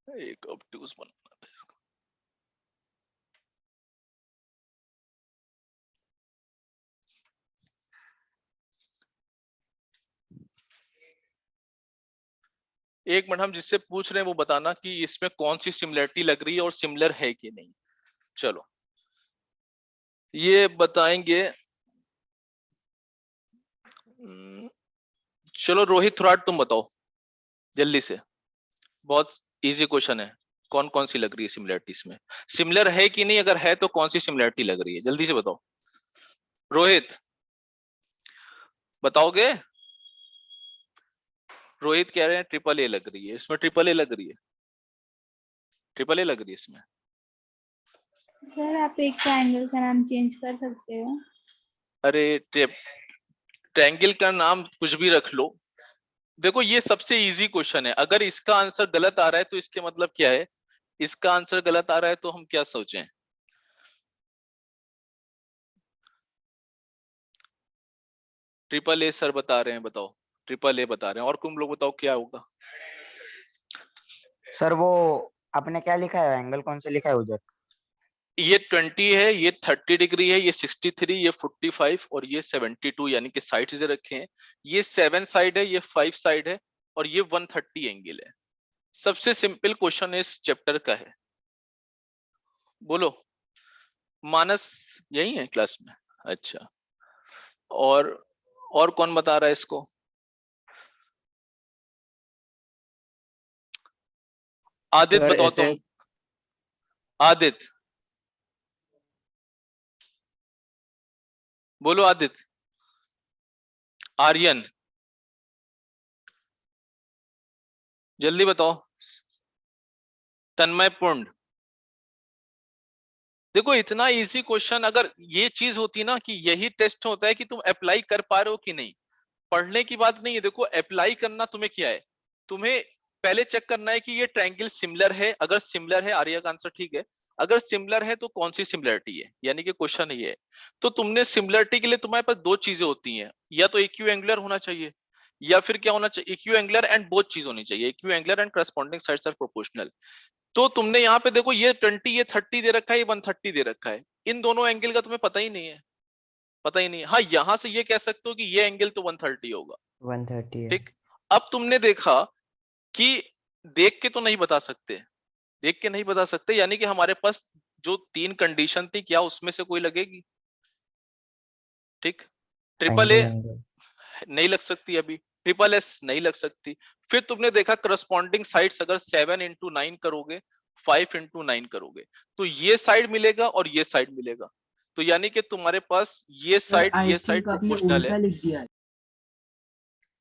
एक ऑब्ट्यूज बनाना था इसका। एक मिनट, हम जिससे पूछ रहे हैं वो बताना कि इसमें कौन सी सिमिलरिटी लग रही है और सिमिलर है कि नहीं। चलो ये बताएंगे। चलो रोहित थोड़ा तुम बताओ जल्दी से, बहुत इजी क्वेश्चन है। कौन कौन सी लग रही है सिमिलरिटी इसमें? सिमिलर है कि नहीं? अगर है तो कौन सी सिमिलरिटी लग रही है? जल्दी से बताओ। रोहित बताओगे? रोहित कह रहे हैं ट्रिपल ए लग रही है इसमें। ट्रिपल ए लग रही है, ट्रिपल ए लग रही है इसमें। सर आप एक ट्रायंगल का नाम चेंज कर सकते हो। अरे ट्रायंगल का नाम कुछ भी रख लो। देखो ये सबसे इजी क्वेश्चन है। अगर इसका आंसर गलत आ रहा है तो इसके मतलब क्या है? इसका आंसर गलत आ रहा है तो हम क्या सोचें? ट्रिपल ए सर बता रहे हैं, बताओ। ट्रिपल ए बता रहे हैं, और तुम लोग बताओ क्या होगा? सर वो आपने क्या लिखा है, एंगल कौन सा लिखा है उधर? ये 20 है, ये 30 डिग्री है, ये 63, ये 45 और ये 72, यानी कि साइड से रखे हैं। ये 7 साइड है, ये 5 साइड है और ये 130 एंगल है। सबसे सिंपल क्वेश्चन इस चैप्टर का है। बोलो। मानस यही है क्लास में? अच्छा। और कौन बता रहा है इसको? आदित्य सर बताओ ऐसे तुम। आदित्य बोलो। आदित्य, आर्यन, जल्दी बताओ। तन्मय पूर्ण। देखो इतना इजी क्वेश्चन, अगर ये चीज होती ना कि यही टेस्ट होता है कि तुम अप्लाई कर पा रहे हो कि नहीं, पढ़ने की बात नहीं है। देखो अप्लाई करना तुम्हें क्या है, तुम्हें पहले चेक करना है कि ये ट्रायंगल सिमिलर है। अगर सिमिलर है, आर्या का आंसर ठीक है। अगर सिमिलर है तो कौन सी सिमिलरिटी है, यानी कि क्वेश्चन ये है। तो तुमने सिमिलरिटी के लिए तुम्हारे पास दो चीजें होती हैं, या तो इक्यू एंगुलर होना चाहिए, या फिर क्या होना चाहिए? इक्यू एंगुलर एंड बोथ चीज होनी चाहिए। Equiangular and corresponding sides are proportional. तो तुमने यहाँ पे देखो ये 20, ये 30 दे रखा है, ये 130 दे रखा है। इन दोनों एंगल का तुम्हें पता ही नहीं है, पता ही नहीं है। हाँ, यहां से ये कह सकते हो कि ये एंगल तो 130 होगा। 130 है। ठीक। अब तुमने देखा कि देख के तो नहीं बता सकते, देख के नहीं बता सकते, यानी कि हमारे पास जो 3 कंडीशन थी, क्या उसमें से कोई लगेगी? ठीक। ट्रिपल ए एंगल एंगल नहीं लग सकती अभी, ट्रिपल एस नहीं लग सकती। फिर तुमने देखा करस्पॉन्डिंग साइड्स, अगर 7 इंटू 9 करोगे, 5 इंटू 9 करोगे, तो ये साइड मिलेगा और ये साइड मिलेगा। तो यानी कि तुम्हारे पास ये सर आई साइड थिंक आपने प्रोपोर्शनल है। उल्टा लिख दिया है।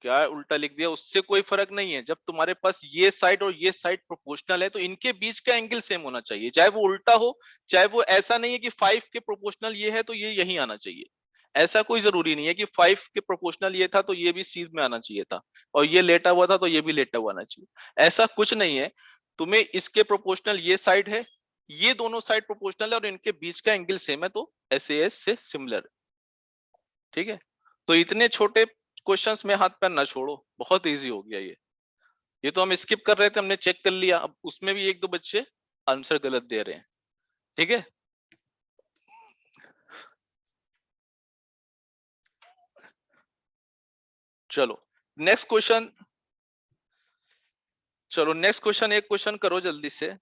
क्या उल्टा लिख दिया? उससे कोई फर्क नहीं है। जब तुम्हारे पास ये साइड और ये साइड प्रोपोर्शनल है तो इनके बीच का एंगल सेम होना चाहिए, चाहे वो उल्टा हो, चाहे वो ऐसा नहीं है कि 5 के प्रोपोर्शनल ये है तो ये यही आना चाहिए। ऐसा कोई जरूरी नहीं है कि 5 के प्रोपोर्शनल ये था तो ये भी सीध में आना चाहिए था, और ये लेटा हुआ था तो ये भी लेटा हुआ आना चाहिए। ऐसा कुछ नहीं है। तुम्हें इसके प्रोपोर्शनल ये साइड है, ये दोनों साइड प्रोपोर्शनल है और इनके बीच का एंगल सेम है, तो SAS से सिमिलर। ठीक है। तो इतने छोटे क्वेश्चंस में हाथ पैर ना छोड़ो, बहुत इजी हो गया ये तो हम स्किप कर रहे थे, हमने चेक कर लिया। अब उसमें भी एक दो बच्चे आंसर गलत दे रहे हैं। ठीक है। चलो नेक्स्ट क्वेश्चन। चलो नेक्स्ट क्वेश्चन, एक क्वेश्चन करो जल्दी से।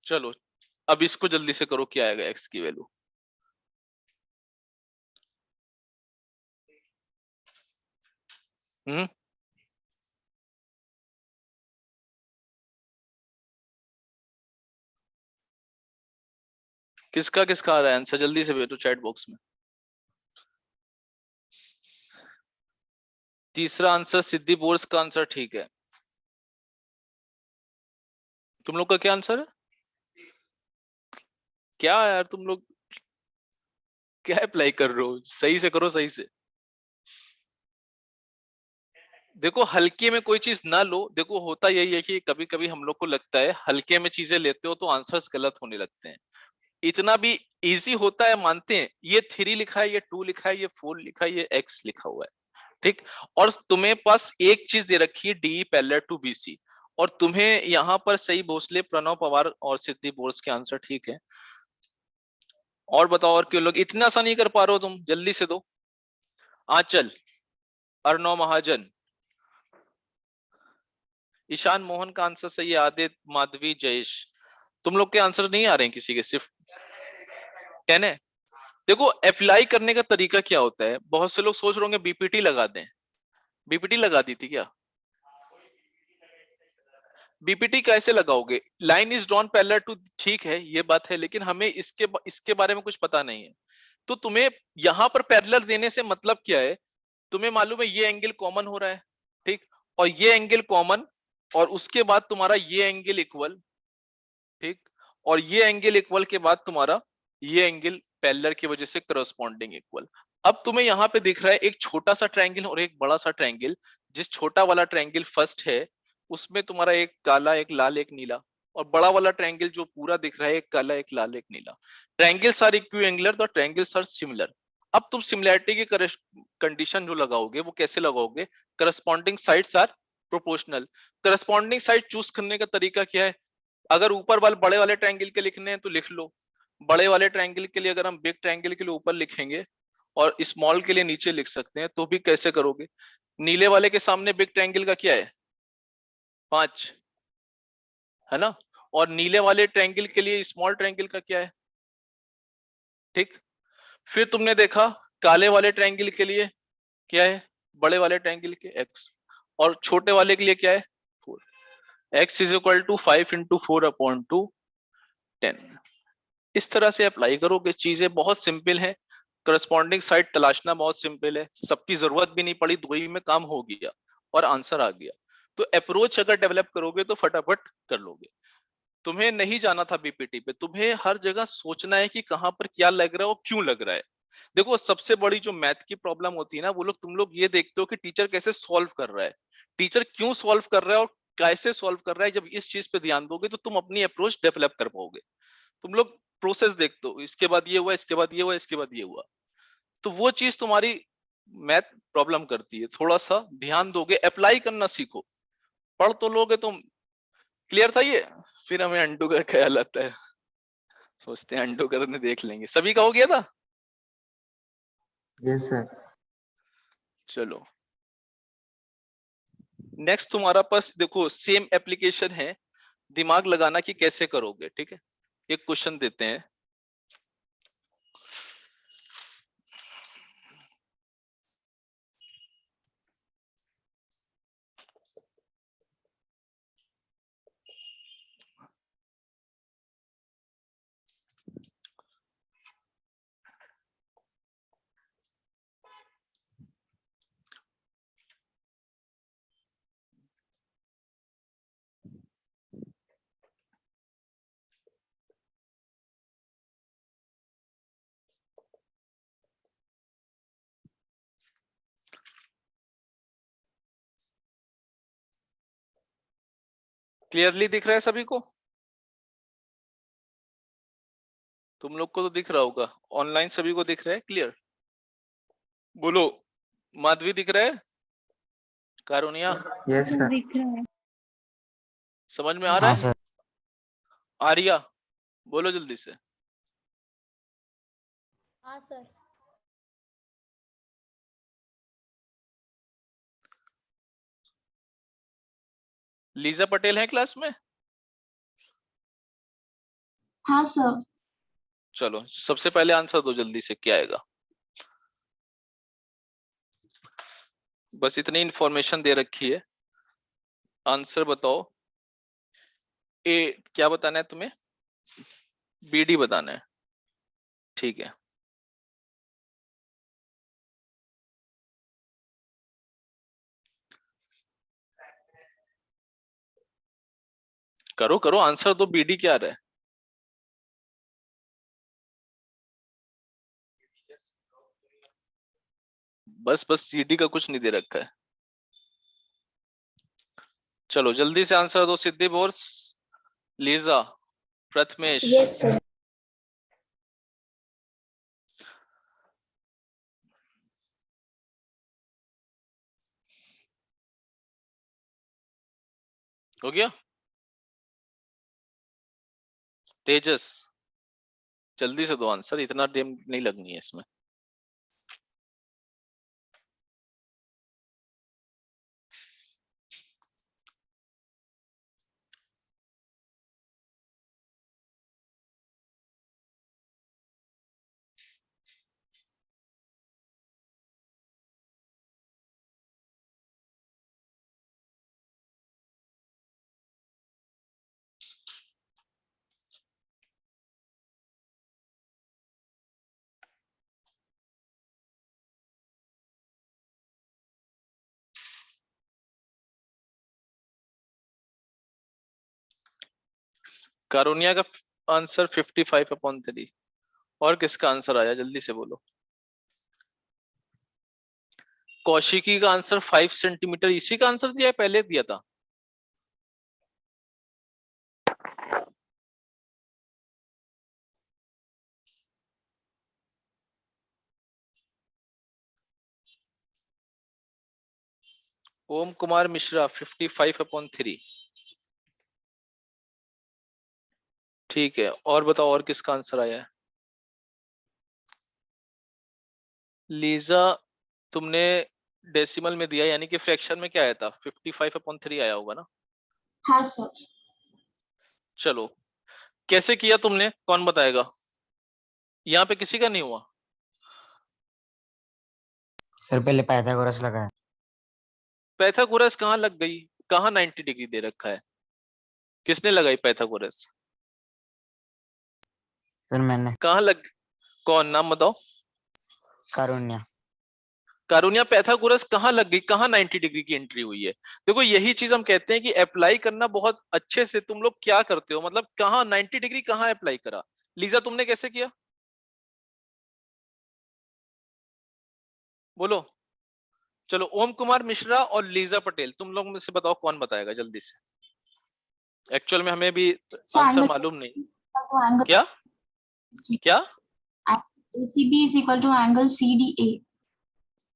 चलो अब इसको जल्दी से करो, क्या आएगा एक्स की वैल्यू? हम्म। किसका किसका आ रहा है आंसर? जल्दी से भेजो चैट बॉक्स में। तीसरा आंसर सिद्धि बोर्स का आंसर ठीक है। तुम लोग का क्या आंसर है? क्या यार तुम लोग क्या अप्लाई कर रहे हो? सही से करो, सही से। देखो हल्के में कोई चीज ना लो। देखो होता यही है कि कभी कभी हम लोग को लगता है हल्के में चीजें लेते हो तो आंसर्स गलत होने लगते हैं। इतना भी इजी होता है मानते हैं। ये 3 लिखा है, ये 2 लिखा है, ये 4 लिखा है, ये x लिखा हुआ है, ठीक। और तुम्हें पास एक चीज दे रखी है डी पैरेलल टू बीसी, और तुम्हें यहाँ पर सही भोसले, प्रणव पवार और सिद्धि बोस के आंसर ठीक है। और बताओ और क्यों लोग इतना सा नहीं कर पा रहे हो? तुम जल्दी से दो। आंचल, अर्णव महाजन, ईशान मोहन का आंसर सही है, आदित्य, माधवी, जयेश। तुम लोग के आंसर नहीं आ रहे हैं किसी के, सिर्फ 10 है। देखो अप्लाई करने का तरीका क्या होता है, बहुत से लोग सोच रहे होंगे बीपीटी लगा दें। बीपीटी लगा दी थी क्या? बीपीटी कैसे लगाओगे? Line is drawn parallel to, ठीक है ये बात है, लेकिन हमें इसके बारे में कुछ पता नहीं है। तो तुम्हें यहां पर पैरेलल देने से मतलब क्या है? तुम्हें मालूम है ये एंगल कॉमन हो रहा है, ठीक, और ये एंगल कॉमन, और उसके बाद तुम्हारा ये एंगल इक्वल, ठीक, और ये एंगल इक्वल के बाद तुम्हारा ये एंगल पैरेलल की वजह से करस्पॉन्डिंग इक्वल। अब तुम्हें यहां पे दिख रहा है एक छोटा सा ट्रायंगल और एक बड़ा सा ट्रायंगल। जिस छोटा वाला ट्रायंगल फर्स्ट है उसमें तुम्हारा एक काला, एक लाल, एक नीला, और बड़ा वाला ट्रायंगल जो पूरा दिख रहा है एक काला, एक लाल, एक नीला। Triangles are equiangular, the triangles are similar. अब तुम सिमिलैरिटी की कंडीशन जो लगाओगे वो कैसे लगाओगे? Corresponding sides are proportional. Corresponding side choose करने का तरीका क्या है? अगर ऊपर वाले बड़े वाले ट्रायंगल के लिखने हैं तो लिख लो। बड़े वाले ट्रायंगल के लिए अगर हम बिग ट्रायंगल के लिए ऊपर लिखेंगे और स्मॉल के लिए नीचे लिख सकते हैं, तो भी कैसे करोगे? नीले वाले के सामने बिग ट्रायंगल का क्या है? 5, है ना। और नीले वाले ट्रायंगल के लिए स्मॉल ट्रायंगल का क्या है? ठीक। फिर तुमने देखा काले वाले ट्रायंगल के लिए क्या है? बड़े वाले ट्रायंगल के x, और छोटे वाले के लिए क्या है? 4। x is equal to 5 × 4/2 10। इस तरह से अप्लाई करोगे। चीजें बहुत सिंपल है। करस्पॉन्डिंग साइड तलाशना बहुत सिंपल है, सबकी जरूरत भी नहीं पड़ी, 2 ही में काम हो गया और आंसर आ गया। तो अप्रोच अगर डेवलप करोगे तो फटाफट कर लोगे। तुम्हें नहीं जाना था बीपीटी पे, तुम्हें हर जगह सोचना है कि कहां पर क्या लग रहा है और क्यों लग रहा है। देखो सबसे बड़ी जो मैथ की प्रॉब्लम होती है ना, वो लोग तुम लोग ये देखते हो कि टीचर कैसे सॉल्व कर रहा है, टीचर क्यों सॉल्व कर रहा है और कैसे सॉल्व कर रहा है। जब इस चीज पे ध्यान दोगे तो तुम अपनी अप्रोच डेवलप कर पाओगे। तुम लोग प्रोसेस देखते हो, इसके बाद ये हुआ, इसके बाद ये हुआ, इसके बाद ये हुआ, तो वो चीज तुम्हारी मैथ प्रॉब्लम करती है। थोड़ा सा ध्यान दोगे, अप्लाई करना सीखो। पढ़ तो लोगे तुम। क्लियर था ये? फिर हमें अंडू का ख्याल आता है, सोचते हैं अंडू करने देख लेंगे। सभी का हो गया था? Yes sir. चलो नेक्स्ट तुम्हारा पास देखो सेम एप्लीकेशन है, दिमाग लगाना कि कैसे करोगे, ठीक है। एक क्वेश्चन देते हैं। क्लियरली दिख रहा है सभी को? तुम लोग को तो दिख रहा होगा, ऑनलाइन सभी को दिख रहा है क्लियर? बोलो। माधवी दिख रहा है? कारुनिया यस सर। दिख रहा है। समझ में आ रहा हाँ है? सर। आर्या बोलो जल्दी से। हाँ सर। लीजा पटेल है क्लास में? हाँ सर। चलो सबसे पहले आंसर दो जल्दी से, क्या आएगा? बस इतनी इंफॉर्मेशन दे रखी है, आंसर बताओ। ए क्या बताना है तुम्हें? बीडी बताना है, ठीक है। करो करो, आंसर दो, बीडी क्या आ रहा है? बस बस सीडी का कुछ नहीं दे रखा है। चलो जल्दी से आंसर दो, सिद्धि बोर्स, लीजा, प्रथमेश। Yes sir. हो गया? तेजस, जल्दी से दो आंसर, इतना टाइम नहीं लगनी है इसमें। कारुनिया का आंसर 55/3। और किसका आंसर आया, जल्दी से बोलो। कौशिकी का आंसर 5 सेंटीमीटर, इसी का आंसर दिया है, पहले दिया था? ओम कुमार मिश्रा 55/3। ठीक है, और बताओ और किसका आंसर आया है? लीजा, तुमने डेसिमल में दिया, यानी कि फ्रैक्शन में क्या आया था? 55/3 आया होगा ना? हाँ सर। चलो, कैसे किया तुमने, कौन बताएगा? यहाँ पे किसी का नहीं हुआ? सर पहले पाइथागोरस लगाया। पैथागोरस कहाँ लग गई? कहाँ 90 डिग्री दे रखा है? किसने लगाई पैथागोरस? सर मैंने। कहाँ लग, कौन, नाम बताओ। कारुण्या। कारुनिया, पैथागोरस कहाँ लग गई, कहाँ 90 डिग्री की एंट्री हुई है? देखो यही चीज हम कहते हैं कि अप्लाई करना बहुत अच्छे से, तुम लोग क्या करते हो, मतलब कहाँ 90 डिग्री कहाँ अप्लाई करा? लीजा तुमने कैसे किया, बोलो। चलो ओम कुमार मिश्रा और लीजा पटेल, तुम लोग में से बताओ कौन बताएगा जल्दी से। एक्चुअल में हमें भी आंसर मालूम नहीं। क्या क्या? ACB is equal to angle CDA.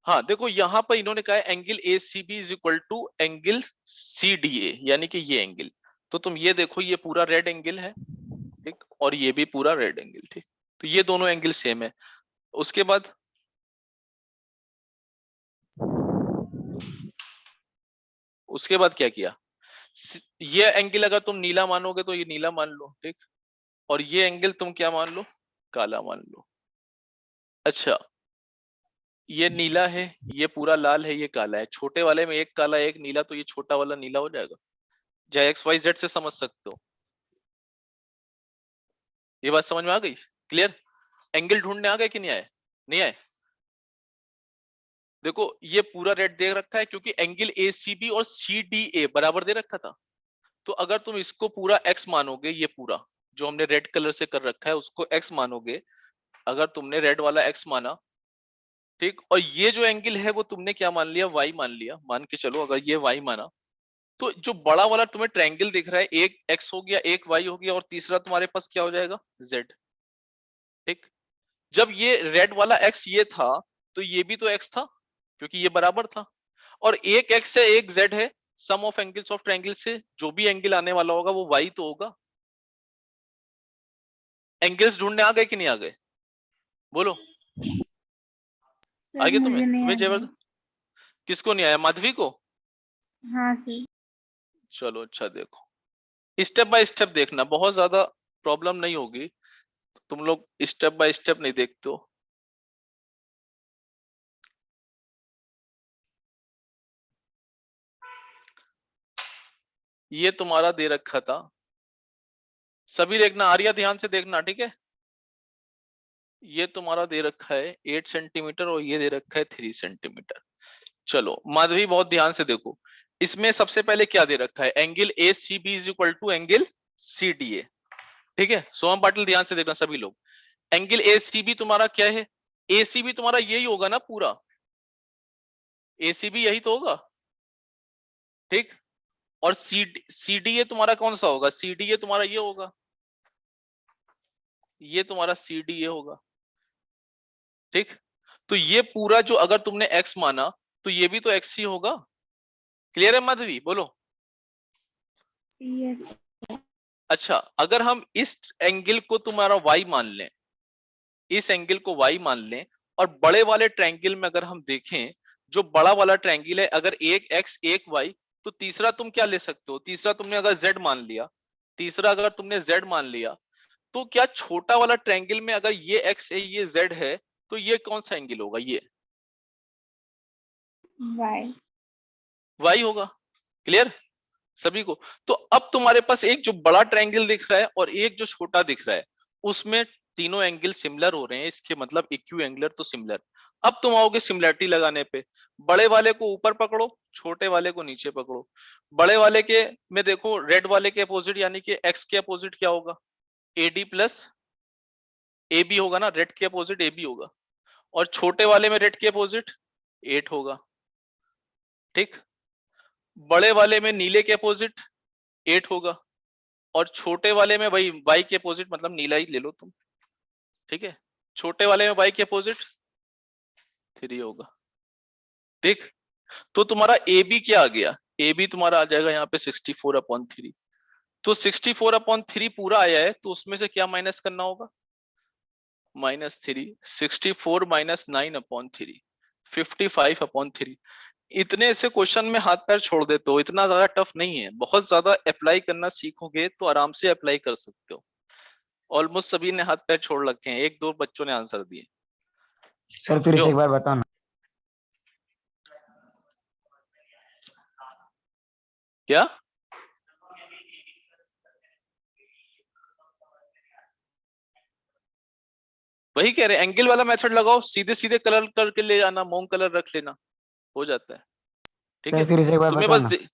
हाँ देखो, यहां पर इन्होंने कहा angle ACB is equal to angle CDA, यानी कि ये एंगल। तो तुम ये देखो, ये पूरा रेड एंगल है, ठीक, और ये भी पूरा रेड एंगल, ठीक। तो ये दोनों एंगल सेम है। उसके बाद क्या किया? ये एंगल अगर तुम नीला मानोगे तो ये नीला मान लो, ठीक, और ये एंगल तुम क्या मान लो, काला मान लो। अच्छा, ये नीला है, ये पूरा लाल है, ये काला है, छोटे वाले में एक काला एक नीला, तो ये छोटा वाला नीला हो जाएगा। चाहे XYZ से समझ सकते हो। ये बात समझ में आ गई, क्लियर? एंगल ढूंढने आ गए कि नहीं आए? नहीं आए? देखो ये पूरा रेड दे रखा है क्योंकि एंगल ACB और CDA बराबर दे रखा था। तो अगर तुम इसको पूरा x मानोगे, ये पूरा जो हमने रेड कलर से कर रखा है उसको x मानोगे, अगर तुमने रेड वाला x माना, ठीक, और ये जो एंगल है वो तुमने क्या मान लिया, y मान लिया, मान के चलो अगर ये y माना, तो जो बड़ा वाला तुम्हें ट्रायंगल दिख रहा है, एक x हो गया, एक y हो गया, और तीसरा तुम्हारे पास क्या हो जाएगा, z, ठीक। जब ये रेड वाला x ये था, तो ये भी तो x था क्योंकि ये बराबर था, और एक x है एक z है, सम ऑफ एंगल्स ऑफ ट्रायंगल से जो भी एंगल आने वाला होगा वो y तो होगा। एंगल्स ढूंढने आ गए कि नहीं आ गए, बोलो। सर आगे मुझे नहीं तुम्हें आया। जबरदस्त। किसको नहीं आया, माधवी को? हाँ सर। चलो अच्छा, देखो स्टेप बाय स्टेप देखना, बहुत ज्यादा प्रॉब्लम नहीं होगी। तुम लोग स्टेप बाय स्टेप नहीं देखते हो। ये तुम्हारा दे रखा था, सभी देखना, आर्या ध्यान से देखना, ठीक है। ये तुम्हारा दे रखा है 8 सेंटीमीटर और ये दे रखा है 3 सेंटीमीटर। चलो माधवी बहुत ध्यान से देखो, इसमें सबसे पहले क्या दे रखा है, angle A C B is equal to angle C D A. ठीक है, सोहम पाटिल ध्यान से देखना सभी लोग, एंगल ए सी बी तुम्हारा क्या है, ए सी बी तुम्हारा यही होगा ना पूरा, ए सी बी यही तो होगा। ठीक, और सी डी ए तुम्हारा कौन सा होगा, सी डी ए तुम्हारा ये होगा, ये तुम्हारा सी डी ए होगा। ठीक, तो ये पूरा जो अगर तुमने एक्स माना तो ये भी तो एक्स ही होगा। क्लियर है माधवी, बोलो। यस अच्छा, अगर हम इस एंगल को तुम्हारा y मान लें, इस एंगल को y मान लें, और बड़े वाले ट्रायंगल में अगर हम देखें, जो बड़ा वाला ट्रायंगल है, अगर एक x एक y, तो तीसरा तुम क्या ले सकते हो, तीसरा तुमने अगर z मान लिया, तीसरा अगर तुमने z मान लिया, तो क्या छोटा वाला ट्रायंगल में अगर ये x है ये z है, तो ये कौन सा एंगल होगा, ये वाई y होगा। क्लियर सभी को। तो अब तुम्हारे पास एक जो बड़ा ट्रायंगल दिख रहा है और एक जो छोटा दिख रहा है, उसमें तीनों एंगल सिमिलर हो रहे हैं, इसके मतलब इक्यू एंगुलर तो सिमिलर। अब तुम आओगे सिमिलरिटी लगाने पे, बड़े वाले को ऊपर पकड़ो, छोटे वाले को नीचे पकड़ो। बड़े वाले के में देखो, रेड वाले के अपोजिट यानी कि एक्स के अपोजिट क्या होगा, एडी प्लस ए बी होगा ना, रेड के अपोजिट ए बी होगा। और छोटे वाले में रेड के अपोजिट 8 होगा। ठीक, बड़े वाले में नीले के अपोजिट 8 होगा, और छोटे वाले में वही वाई के अपोजिट, मतलब नीला ही ले लो तुम। ठीक है, छोटे वाले में वाई के अपोजिट 3 होगा। ठीक, तो तुम्हारा ए बी क्या आ गया, ए बी तुम्हारा आ जाएगा यहाँ पे 64/3। तो 64/3 पूरा आया है, तो उसमें से क्या माइनस करना होगा, -3, 64 माइनस 9/3, 55/3। इतने से क्वेश्चन में हाथ पैर छोड़ देते हो, इतना ज्यादा टफ नहीं है, बहुत ज्यादा अप्लाई करना सीखोगे तो आराम से अप्लाई कर सकते हो। ऑलमोस्ट सभी ने हाथ पैर छोड़ रखे हैं, एक दो बच्चों ने आंसर दिए। सर फिर क्यों, से एक बार बताओ ना। क्या, वही कह रहे, एंगल वाला मेथड लगाओ, सीधे सीधे कलर करके ले जाना, मोंग कलर रख लेना, हो जाता है। ठीक सर है, फिर से एक बार तुम्हें बताओ बस ना।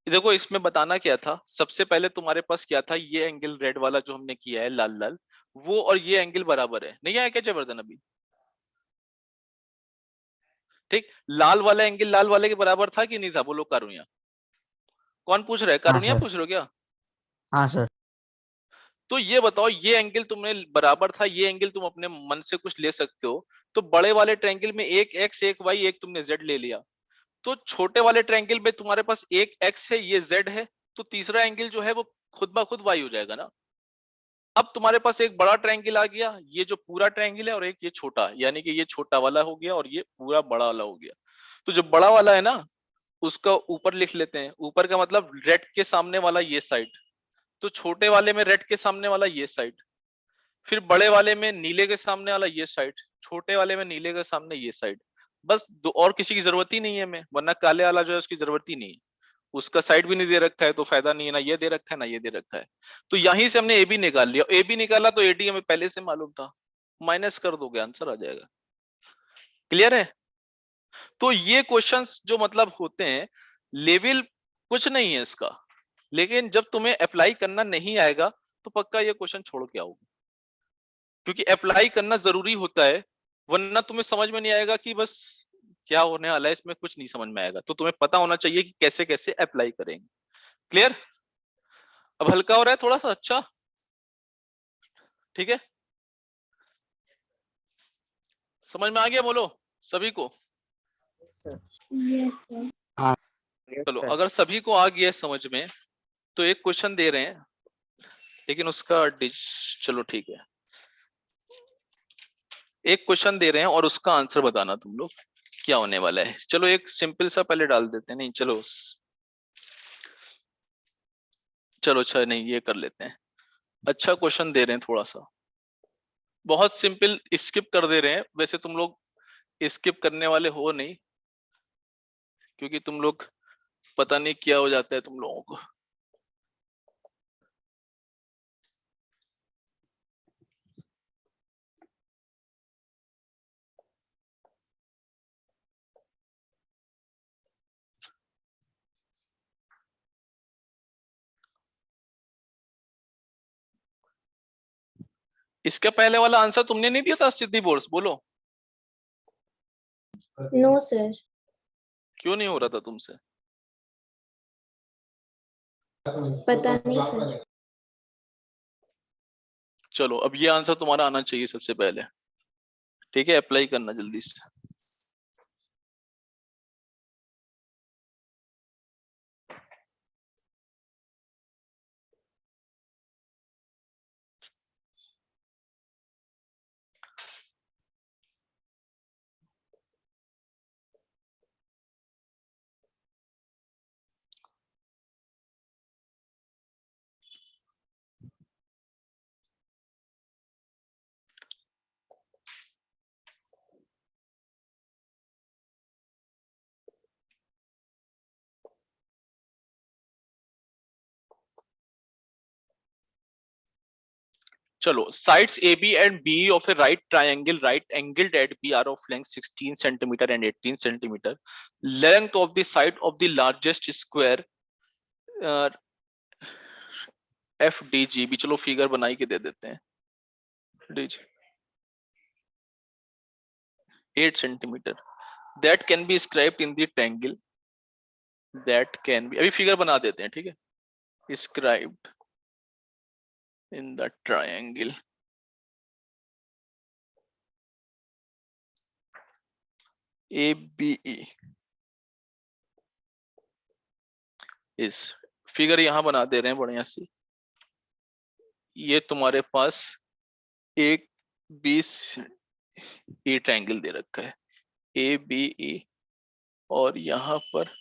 देखो इसमें बताना क्या था, सबसे पहले तुम्हारे पास क्या था, ये एंगल रेड वाला जो हमने किया है लाल लाल, वो और ये एंगल बराबर है, नहीं आया क्या जबरदन अभी। ठीक, लाल वाला एंगल लाल वाले के बराबर था कि नहीं था, बोलो कारुनिया। कौन पूछ रहा है, हाँ कारुनिया सर। पूछ रहे हो क्या। हाँ सर। तो ये बताओ, ये एंगल तुमने बराबर था, ये एंगल तुम अपने मन से कुछ ले सकते हो। तो बड़े वाले ट्रायंगल में एक एक्स एक वाई, एक तुमने जेड ले लिया। तो छोटे वाले ट्रायंगल में तुम्हारे पास एक एक्स है ये जेड है, तो तीसरा एंगल जो है वो खुद ब खुद वाई हो जाएगा ना। अब तुम्हारे पास एक बड़ा ट्रायंगल आ गया, ये जो पूरा ट्रायंगल है, और एक ये छोटा, यानी कि ये छोटा वाला हो गया और ये पूरा बड़ा वाला हो गया। तो जो बड़ा वाला है ना, उसका ऊपर लिख लेते हैं, ऊपर का मतलब रेड के सामने वाला ये साइड, तो छोटे वाले में रेड के सामने वाला ये साइड, फिर बड़े वाले में नीले के सामने वाला ये साइड, छोटे वाले में नीले के सामने ये साइड। बस दो, और किसी की जरूरत ही नहीं है हमें, वरना काले वाला जो है उसकी जरूरत ही नहीं है, उसका साइड भी नहीं दे रखा है तो फायदा नहीं है, ना ये दे रखा है ना ये दे रखा है। तो यहीं से हमने ए बी निकाल लिया, ए बी निकाला तो एडी हमें पहले से मालूम था, माइनस कर दोगे आंसर आ जाएगा। क्लियर है। तो ये क्वेश्चंस जो मतलब होते हैं, लेवल कुछ नहीं है इसका, लेकिन जब तुम्हें अप्लाई करना नहीं आएगा तो पक्का ये क्वेश्चन छोड़ के आओगे, क्योंकि अप्लाई करना जरूरी होता है, वरना तुम्हें समझ में नहीं आएगा कि बस क्या होने वाला है, इसमें कुछ नहीं समझ में आएगा। तो तुम्हें पता होना चाहिए कि कैसे कैसे अप्लाई करेंगे। क्लियर, अब हल्का हो रहा है थोड़ा सा, अच्छा ठीक है, समझ में आ गया, बोलो सभी को। यस सर हाँ चलो, सर। अगर सभी को आ गया है समझ में, तो एक क्वेश्चन दे रहे हैं, लेकिन उसका चलो ठीक है, एक क्वेश्चन दे रहे हैं और उसका आंसर बताना तुम लोग क्या होने वाला है। चलो एक सिंपल सा पहले डाल देते हैं, नहीं चलो चलो अच्छा नहीं ये कर लेते हैं। अच्छा क्वेश्चन दे रहे हैं थोड़ा सा, बहुत सिंपल, स्किप कर दे रहे हैं, वैसे तुम लोग स्किप करने वाले हो नहीं, क्योंकि तुम लोग पता नहीं क्या हो जाता है तुम लोगों को। इसके पहले वाला आंसर तुमने नहीं दिया था सिद्धि बोर्स, बोलो नो सर। क्यों नहीं हो रहा था तुमसे? पता नहीं सर। चलो अब ये आंसर तुम्हारा आना चाहिए सबसे पहले, ठीक है? अप्लाई करना जल्दी से। चलो, sides AB and BE of a right triangle, right angled at B are of length 16 centimeter and 18 centimeter. Length of the side of the largest square FDG भी, चलो फिगर बनाई के दे देते हैं। DG 8 centimeter. That can be described in the triangle. That can be, अभी फिगर बना देते हैं, ठीक है? Described in the triangle ABE is, figure यहां बना दे रहे हैं बढ़िया सी। ये तुम्हारे पास एक 20 ए ट्रायंगल दे रखा है ए बी ई, और यहां पर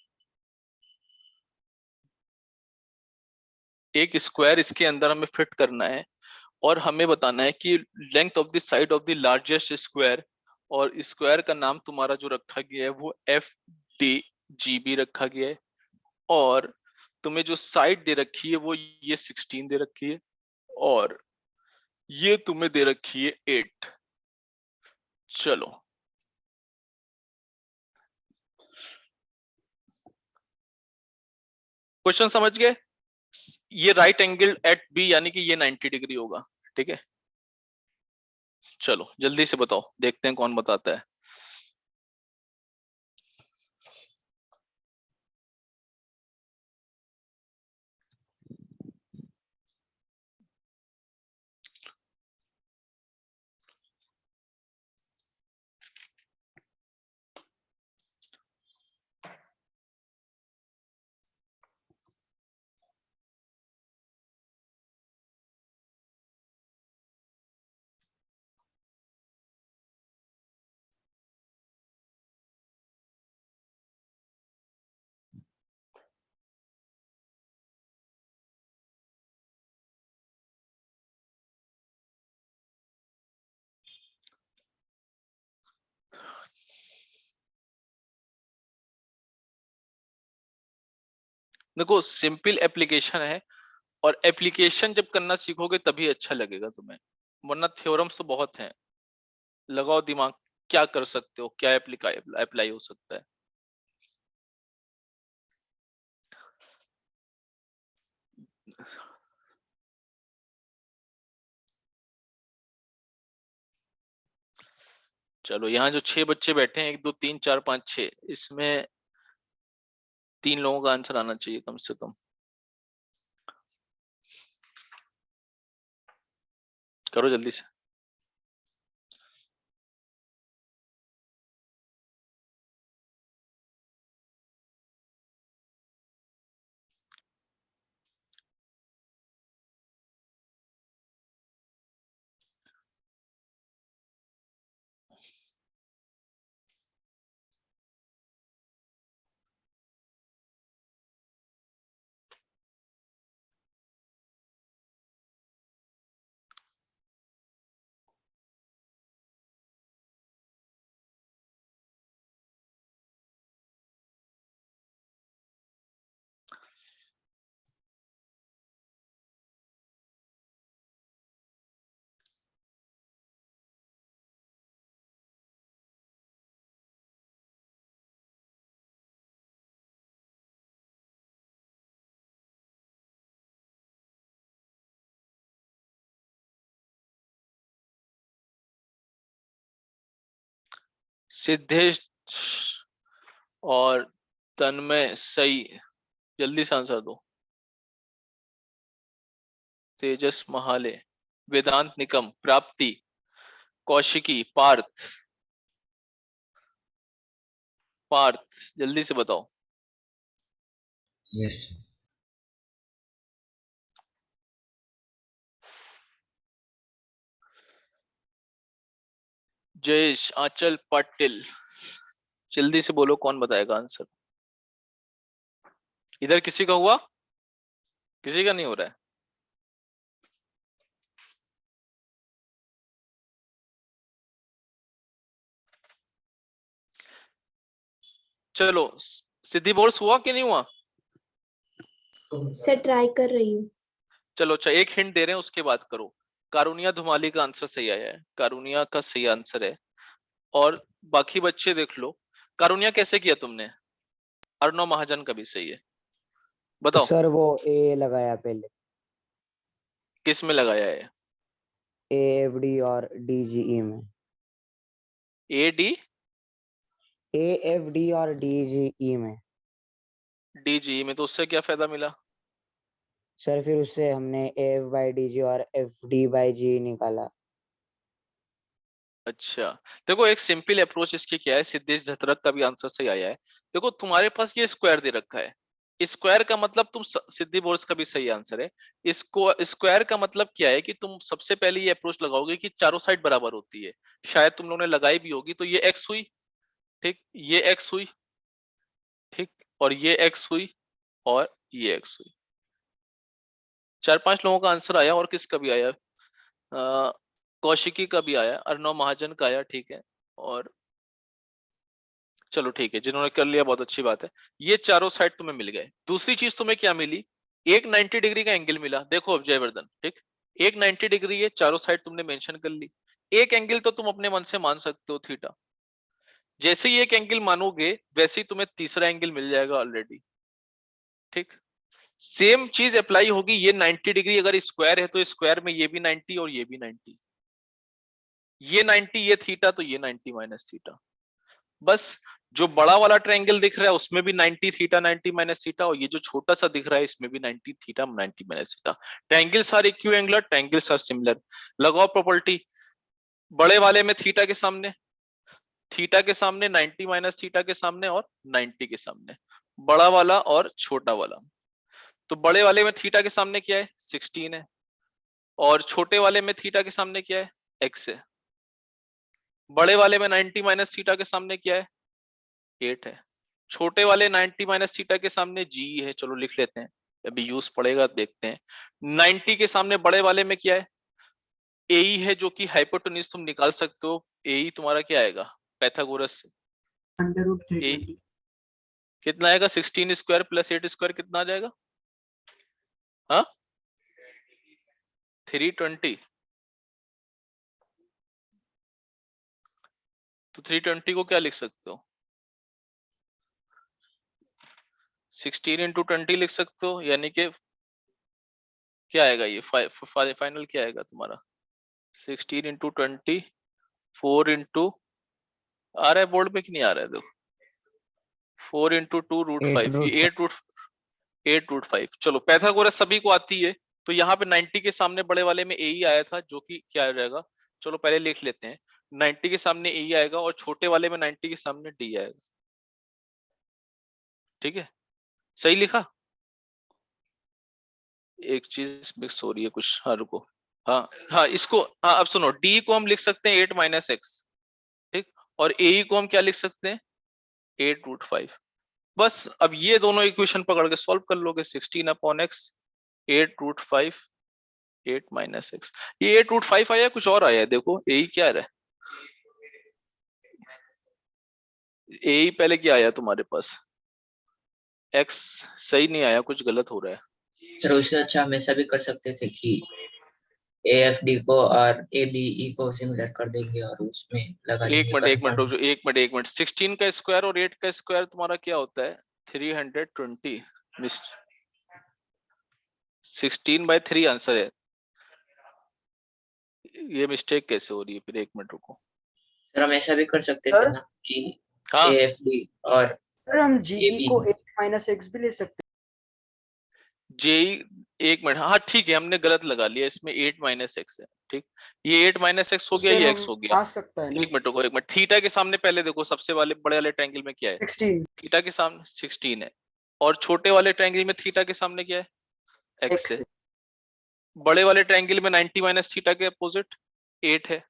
एक स्क्वायर इसके अंदर हमें फिट करना है, और हमें बताना है कि length of the side of the largest square, और स्क्वायर का नाम तुम्हारा जो रखा गया है वो एफ डी जी बी रखा गया है, और तुम्हें जो साइड दे रखी है वो ये 16 दे रखी है, और ये तुम्हें दे रखी है 8। चलो क्वेश्चन समझ गए? ये राइट एंगल एट बी यानी कि ये 90 डिग्री होगा, ठीक है? चलो जल्दी से बताओ, देखते हैं कौन बताता है। देखो सिंपल एप्लीकेशन है, और एप्लीकेशन जब करना सीखोगे तभी अच्छा लगेगा तुम्हें, वरना थ्योरम्स तो बहुत हैं। लगाओ दिमाग, क्या कर सकते हो, क्या अप्लाई हो सकता है। चलो यहाँ जो 6 बच्चे बैठे हैं, 1 2 3 4 5 6, इसमें 3 लोगों का आंसर आना चाहिए कम से कम। करो जल्दी से। सिद्धेश और तन्मय सही, जल्दी से आंसर दो। तेजस महाले, वेदांत निकम, प्राप्ति, कौशिकी, पार्थ, पार्थ जल्दी से बताओ। यस जयेश, आंचल, पाटिल, जल्दी से बोलो कौन बताएगा आंसर। इधर किसी का हुआ? किसी का नहीं हो रहा है? चलो, सिद्धि बोर्स हुआ कि नहीं हुआ? सर ट्राई कर रही हूँ। चलो अच्छा, एक हिंट दे रहे हैं उसके बाद करो। कारुनिया धुमाली का आंसर सही आया है, कारुनिया का सही आंसर है। और बाकी बच्चे देख लो। कारुनिया कैसे किया तुमने? अर्णव महाजन का भी सही है, बताओ सर वो ए लगाया पहले, किस में लगाया है? AFD और DGE में। AD AFD और DGE में। DG में, तो उससे क्या फायदा मिला? सर फिर उससे हमने AF/DG और FD/GE निकाला। अच्छा, देखो एक सिंपल अप्रोच इसकी क्या है, सिद्धेश धतरक का भी आंसर सही आया है। देखो तुम्हारे पास ये स्क्वायर दे रखा है, स्क्वायर का मतलब तुम सिद्धि बोर्स का भी सही आंसर है। इसको स्क्वायर का मतलब क्या है कि तुम सबसे पहले ये अप्रोच लगाओगे कि चारों साइड बराबर होती है। शायद तुम लोगों ने लगाई भी होगी, तो ये x हुई, ठीक, ये x हुई, ठीक, और ये x हुई, और ये x हुई। 4-5 लोगों का आंसर आया, और किसका भी आया? कौशिकी का भी आया, अर्णव महाजन का आया, ठीक है। और चलो ठीक है, जिन्होंने कर लिया बहुत अच्छी बात है। ये चारों साइड तुम्हें मिल गए। दूसरी चीज तुम्हें क्या मिली? एक 90 डिग्री का एंगल मिला। देखो अब जयवर्धन, ठीक, एक 90 डिग्री है, चारों साइड तुमने मेंशन कर ली। एक एंगल तो तुम अपने मन से मान सकते हो, थीटा। जैसे ही एक एंगल मानोगे वैसे ही तुम्हें तीसरा एंगल मिल जाएगा ऑलरेडी, ठीक। सेम चीज अप्लाई होगी, ये 90 डिग्री अगर स्क्वायर है तो स्क्वायर में ये भी 90 और ये भी 90, ये 90 ये थीटा, तो ये 90 माइनस थीटा। बस जो बड़ा वाला ट्रायंगल दिख रहा है उसमें भी 90 थीटा 90 माइनस थीटा, और ये जो छोटा सा दिख रहा है इसमें भी 90 theta 90 minus theta. Triangles are equiangular, triangles are similar. लगाओ प्रॉपर्टी। बड़े वाले में थीटा के सामने, थीटा के सामने 90 माइनस थीटा के सामने, और 90 के सामने, बड़ा वाला और छोटा वाला। तो बड़े वाले में थीटा के सामने क्या है? 16 है, और छोटे वाले में थीटा के सामने क्या है? x है। बड़े वाले में 90 माइनस थीटा के सामने क्या है? 8 है। छोटे वाले 90 माइनस थीटा के सामने g है, चलो लिख लेते हैं, अभी यूज पड़ेगा देखते हैं। 90 के सामने बड़े वाले में क्या है? AE है, जो कि हाइपोटेन्यूज तुम निकाल सकते हो। AE तुम्हारा क्या आएगा पाइथागोरस से? ए √320। कितना आएगा? 16 स्क्वायर प्लस 8 स्क्वायर कितना आ जाएगा? हाँ, 320। तो 320 को क्या लिख सकते हो? 16 इंटू 20 लिख सकते हो, यानी कि क्या आएगा ये? फाइनल क्या आएगा तुम्हारा? 16 इंटू 20, 4 इंटू, आ रहा है बोर्ड में कि नहीं आ रहा है? देखो, 4 इंटू 2 रूट 5, ये 8 रूट 5। चलो पैथागोरस सभी को आती है, तो यहाँ पे 90 के सामने बड़े वाले में AE आया था, जो कि क्या आ जाएगा? चलो पहले लिख लेते हैं। 90 के सामने AE आएगा, और छोटे वाले में 90 के सामने D आएगा, ठीक है। सही लिखा? एक चीज मिक्स हो रही है कुछ, हाँ रुको। हाँ हाँ, इसको, हाँ अब सुनो, D को हम लिख सकते हैं 8 माइनस एक्स, ठीक, और AE को हम क्या लिख सकते हैं? 8 रूट 5। बस अब ये दोनों इक्वेशन पकड़ के सॉल्व कर लोगे। 16 upon x, 8 root 5, 8 minus x. ये 8 रूट 5 आया, कुछ और आया है, देखो AE क्या आ रहा है? AE पहले क्या आया तुम्हारे पास? एक्स सही नहीं आया, कुछ गलत हो रहा है। सर उससे अच्छा हम ऐसा भी कर सकते थे कि AFD को और ABE को सिमिलर कर देंगे और उसमें लगा एक देंगे मिनट एक मिनट रुक करंट। जाओ, एक मिनट एक मिनट। 16 का स्क्वायर और 8 का स्क्वायर तुम्हारा क्या होता है? 320। 16/3 आंसर है। ये मिस्टेक कैसे हो रही है फिर? एक मिनट रुको। सर हम ऐसा भी कर सकते थे सर? ना कि हाँ AFD और सर हम जीई AB को 8 - x भी ले सकते जेई, एक मिनट, हाँ ठीक है, हमने गलत लगा लिया, इसमें 8 - x है, ठीक, ये 8 - x हो हैं। गया, सर ये हम x हो गया। आ सकता है ना एक मिनट रुको, एक मिनट, थीटा के सामने पहले देखो, सबसे वाले बड़े वाले ट्रायंगल में क्या है, 16 थीटा के सामने 16 है, और छोटे वाले ट्रायंगल में थीटा के सामने क्या है, x x है। बड़े वाले ट्रायंगल में 90 माइनस थीटा के अपोजिट 8 है,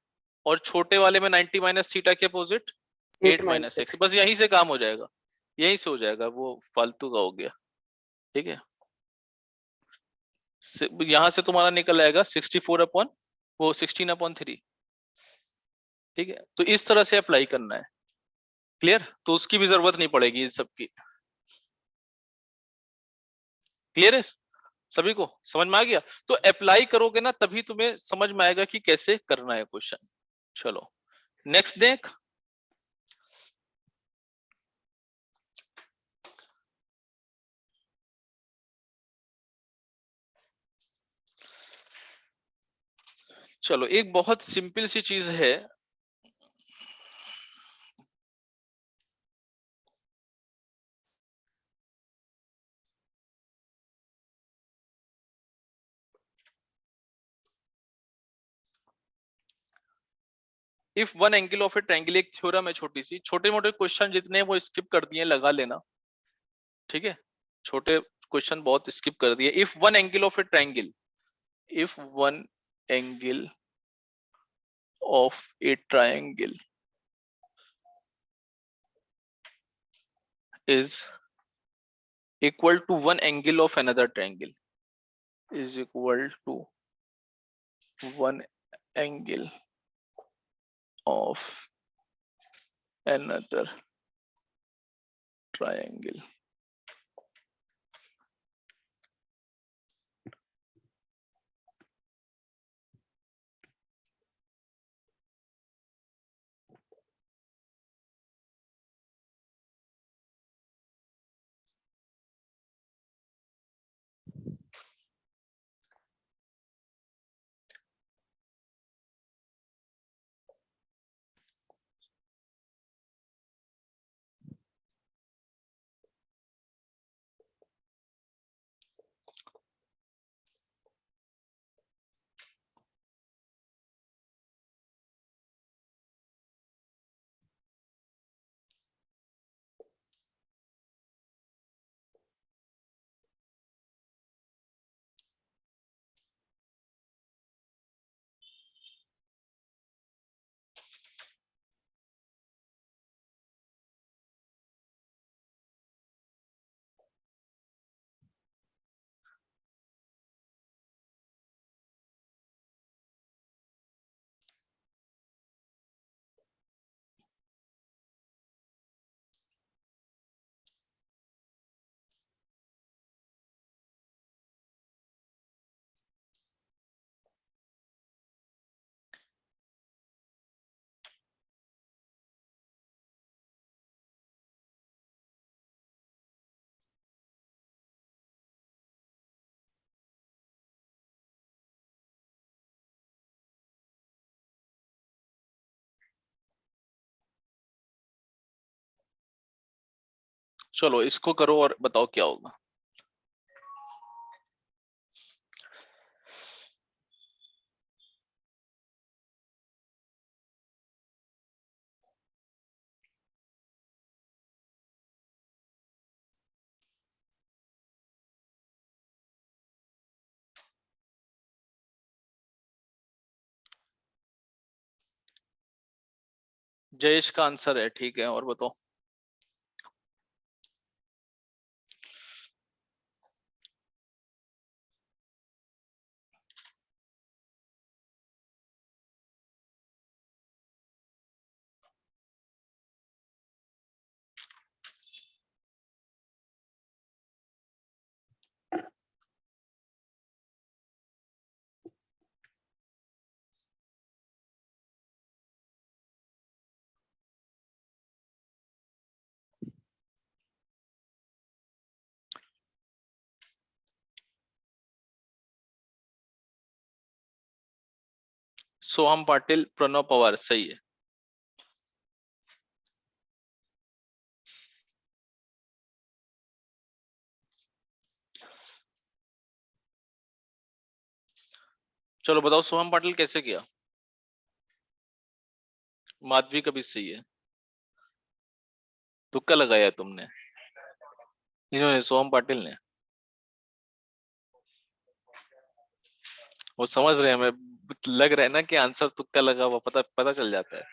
और छोटे वाले में 90 माइनस थीटा के अपोजिट 8 8 - x। - x। बस यहीं से काम हो जाएगा, यहीं से हो जाएगा, वो फालतू का हो गया, ठीक है। यहां से तुम्हारा निकल आएगा 64 अपॉन वो 16/3, ठीक है। तो इस तरह से अप्लाई करना है, क्लियर, तो उसकी भी जरूरत नहीं पड़ेगी इन सबकी। क्लियर है, सभी को समझ में आ गया? तो अप्लाई करोगे ना तभी तुम्हें समझ में आएगा कि कैसे करना है क्वेश्चन। चलो नेक्स्ट देख। चलो एक बहुत सिंपल सी चीज है, if one angle of a triangle, एक थ्योरम है छोटी सी, छोटे मोटे क्वेश्चन जितने हैं वो स्किप कर दिए, लगा लेना, ठीक है। छोटे क्वेश्चन बहुत स्किप कर दिए। If one angle of a triangle, if one angle of a triangle is equal to one angle of another triangle, is equal to one angle of another triangle, चलो इसको करो और बताओ क्या होगा। जयेश का आंसर है, ठीक है, और बताओ। सोहम पाटिल, प्रणव पवार, सही है। चलो बताओ सोहम पाटिल कैसे किया? माधवी का भी सही है, तुक्का लगाया तुमने, इन्होंने सोहम पाटिल ने। वो समझ रहे हैं, हमें लग रहा है ना कि आंसर तुक्का लगा हुआ, पता पता चल जाता है।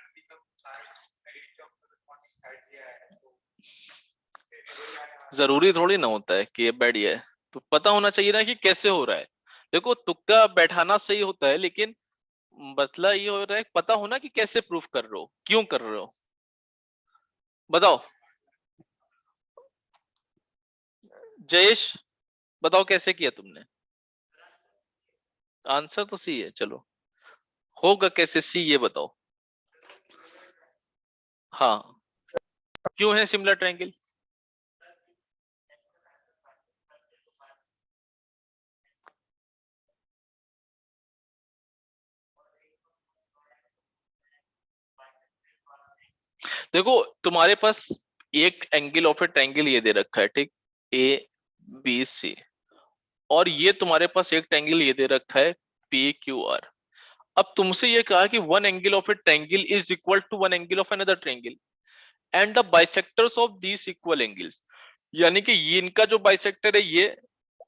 जरूरी थोड़ी ना होता है कि ये बढ़िया है, तो पता होना चाहिए ना कि कैसे हो रहा है। देखो तुक्का बैठाना सही होता है, लेकिन मसला ये हो रहा है पता होना कि कैसे प्रूफ कर रहे हो, क्यों कर रहे हो। बताओ जयेश, बताओ कैसे किया तुमने? आंसर तो सी है, चलो होगा कैसे सी ये बताओ। हाँ, क्यों है सिमिलर ट्रायंगल? देखो तुम्हारे पास एक एंगल ऑफ ए ट्रायंगल ये दे रखा है, ठीक, ए बी सी, और ये तुम्हारे पास एक ट्रायंगल ये दे रखा है पी क्यू आर। अब तुमसे ये कहा कि one angle of a triangle is equal to one angle of another triangle and the bisectors of these equal angles, यानी कि ये इनका जो बाइसेक्टर है ये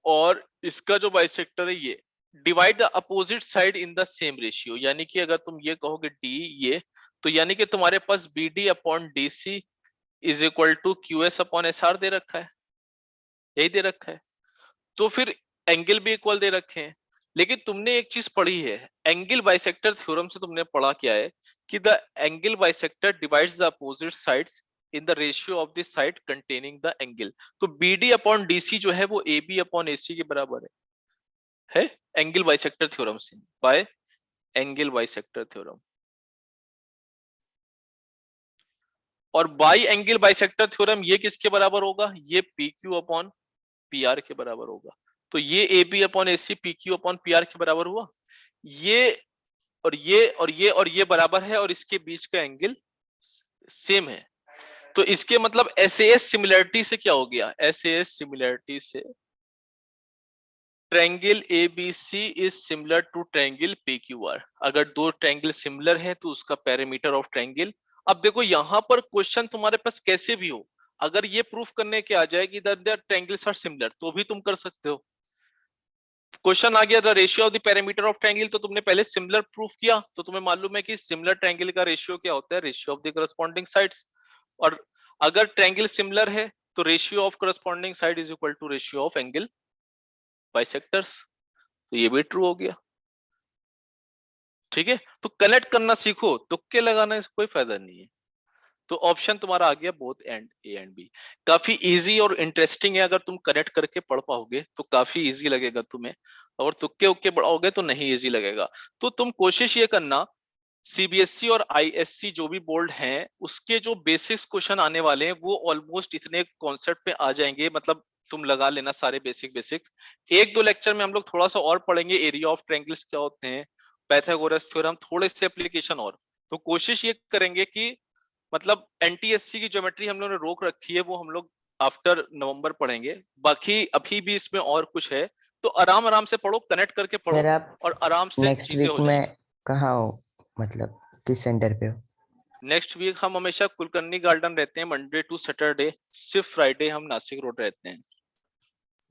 और इसका जो बाइसेक्टर है ये, divide the opposite side in the same ratio, यानी कि अगर तुम ये कहोगे डी ये, तो यानी कि तुम्हारे पास B D upon D C is equal to Q S upon S R दे रखा है, यही दे रखा है। तो फिर एंगल भी इक्वल दे रखे हैं, लेकिन तुमने एक चीज पढ़ी है, एंगल बाइसेक्टर थ्योरम से तुमने पढ़ा क्या है कि the angle bisector divides the opposite sides in the ratio of the side containing the angle. तो बीडी अपॉन डीसी जो है वो ए बी अपॉन एसी के बराबर है एंगल बाइसेक्टर थ्योरम से, बाय एंगल बाइसेक्टर थ्योरम। और बाई एंगल बाइसेक्टर थ्योरम ये किसके बराबर होगा? ये P Q upon P R के बराबर होगा। तो ये A B upon A C P Q upon P R के बराबर हुआ। ये और ये और ये और ये बराबर है और इसके बीच का एंगल सेम है। तो इसके मतलब एसएएस सिमिलरिटी से क्या हो गया? एसएएस सिमिलरिटी से triangle ABC is similar to triangle PQR. अगर दो ट्रायंगल सिमिलर है तो उसका पैरामीटर ऑफ ट्रायंगल। अब देखो यहां पर क्वेश्चन तुम्हारे पास कैसे भी हो, अगर ये प्रूफ करने के आ जाए कि द ट्रायंगल्स आर सिमिलर तो भी तुम कर सकते हो। क्वेश्चन आ गया the ratio of the parameter of triangle, तो तुमने पहले सिमिलर प्रूफ किया, तो तुम्हें मालूम है कि सिमिलर ट्रायंगल का रेशियो क्या होता है? Ratio of the corresponding sides. और अगर ट्रायंगल सिमिलर है तो ratio of corresponding side is equal to ratio of angle bisectors. तो ये भी ट्रू हो गया। ठीक है, तो कनेक्ट करना सीखो, तुक्के लगाना इसका कोई फायदा नहीं है। तो ऑप्शन तुम्हारा आ गया both and A and B. काफी इजी और इंटरेस्टिंग है, अगर तुम कनेक्ट करके पढ़ पाओगे तो काफी इजी लगेगा तुम्हें, और तुक्के उक्के पढ़ोगे तो नहीं इजी लगेगा। तो तुम कोशिश ये करना, सीबीएसई और आईएससी जो भी बोर्ड हैं उसके जो बेसिक्स क्वेश्चन आने वाले हैं वो ऑलमोस्ट इतने कॉन्सेप्ट पे आ जाएंगे, मतलब तुम लगा लेना सारे बेसिक्स। एक दो लेक्चर में हम लोग थोड़ा सा और पढ़ेंगे, एरिया ऑफ ट्रायंगल्स क्या होते हैं, पाइथागोरस थ्योरम, थोड़े से एप्लीकेशन और। तो कोशिश ये करेंगे कि मतलब एनटीएससी की ज्योमेट्री हम लोगों ने रोक रखी है वो हम लोग आफ्टर नवंबर पढ़ेंगे। बाकी अभी भी इसमें और कुछ है, तो आराम आराम से पढ़ो, कनेक्ट करके पढ़ो सर आप और आराम से नेक्स्ट चीजें वीक हो जाएंगी। में कहाँ हो, मतलब किस सेंटर पे हो? नेक्स्ट वीक हम हमेशा कुलकर्णी गार्डन रहते हैं, मंडे टू सैटरडे, सिर्फ फ्राइडे हम नासिक रोड रहते हैं।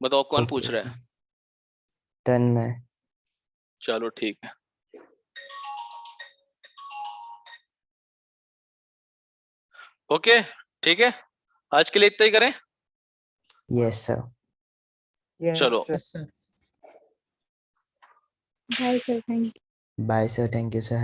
बताओ कौन पूछ रहा है? तन्मय। चलो ठीक है। ओके ठीक है, आज के लिए इतना ही करें। Yes sir. चलो Yes, sir. Bye, sir. Thank you. Bye sir, thank you sir.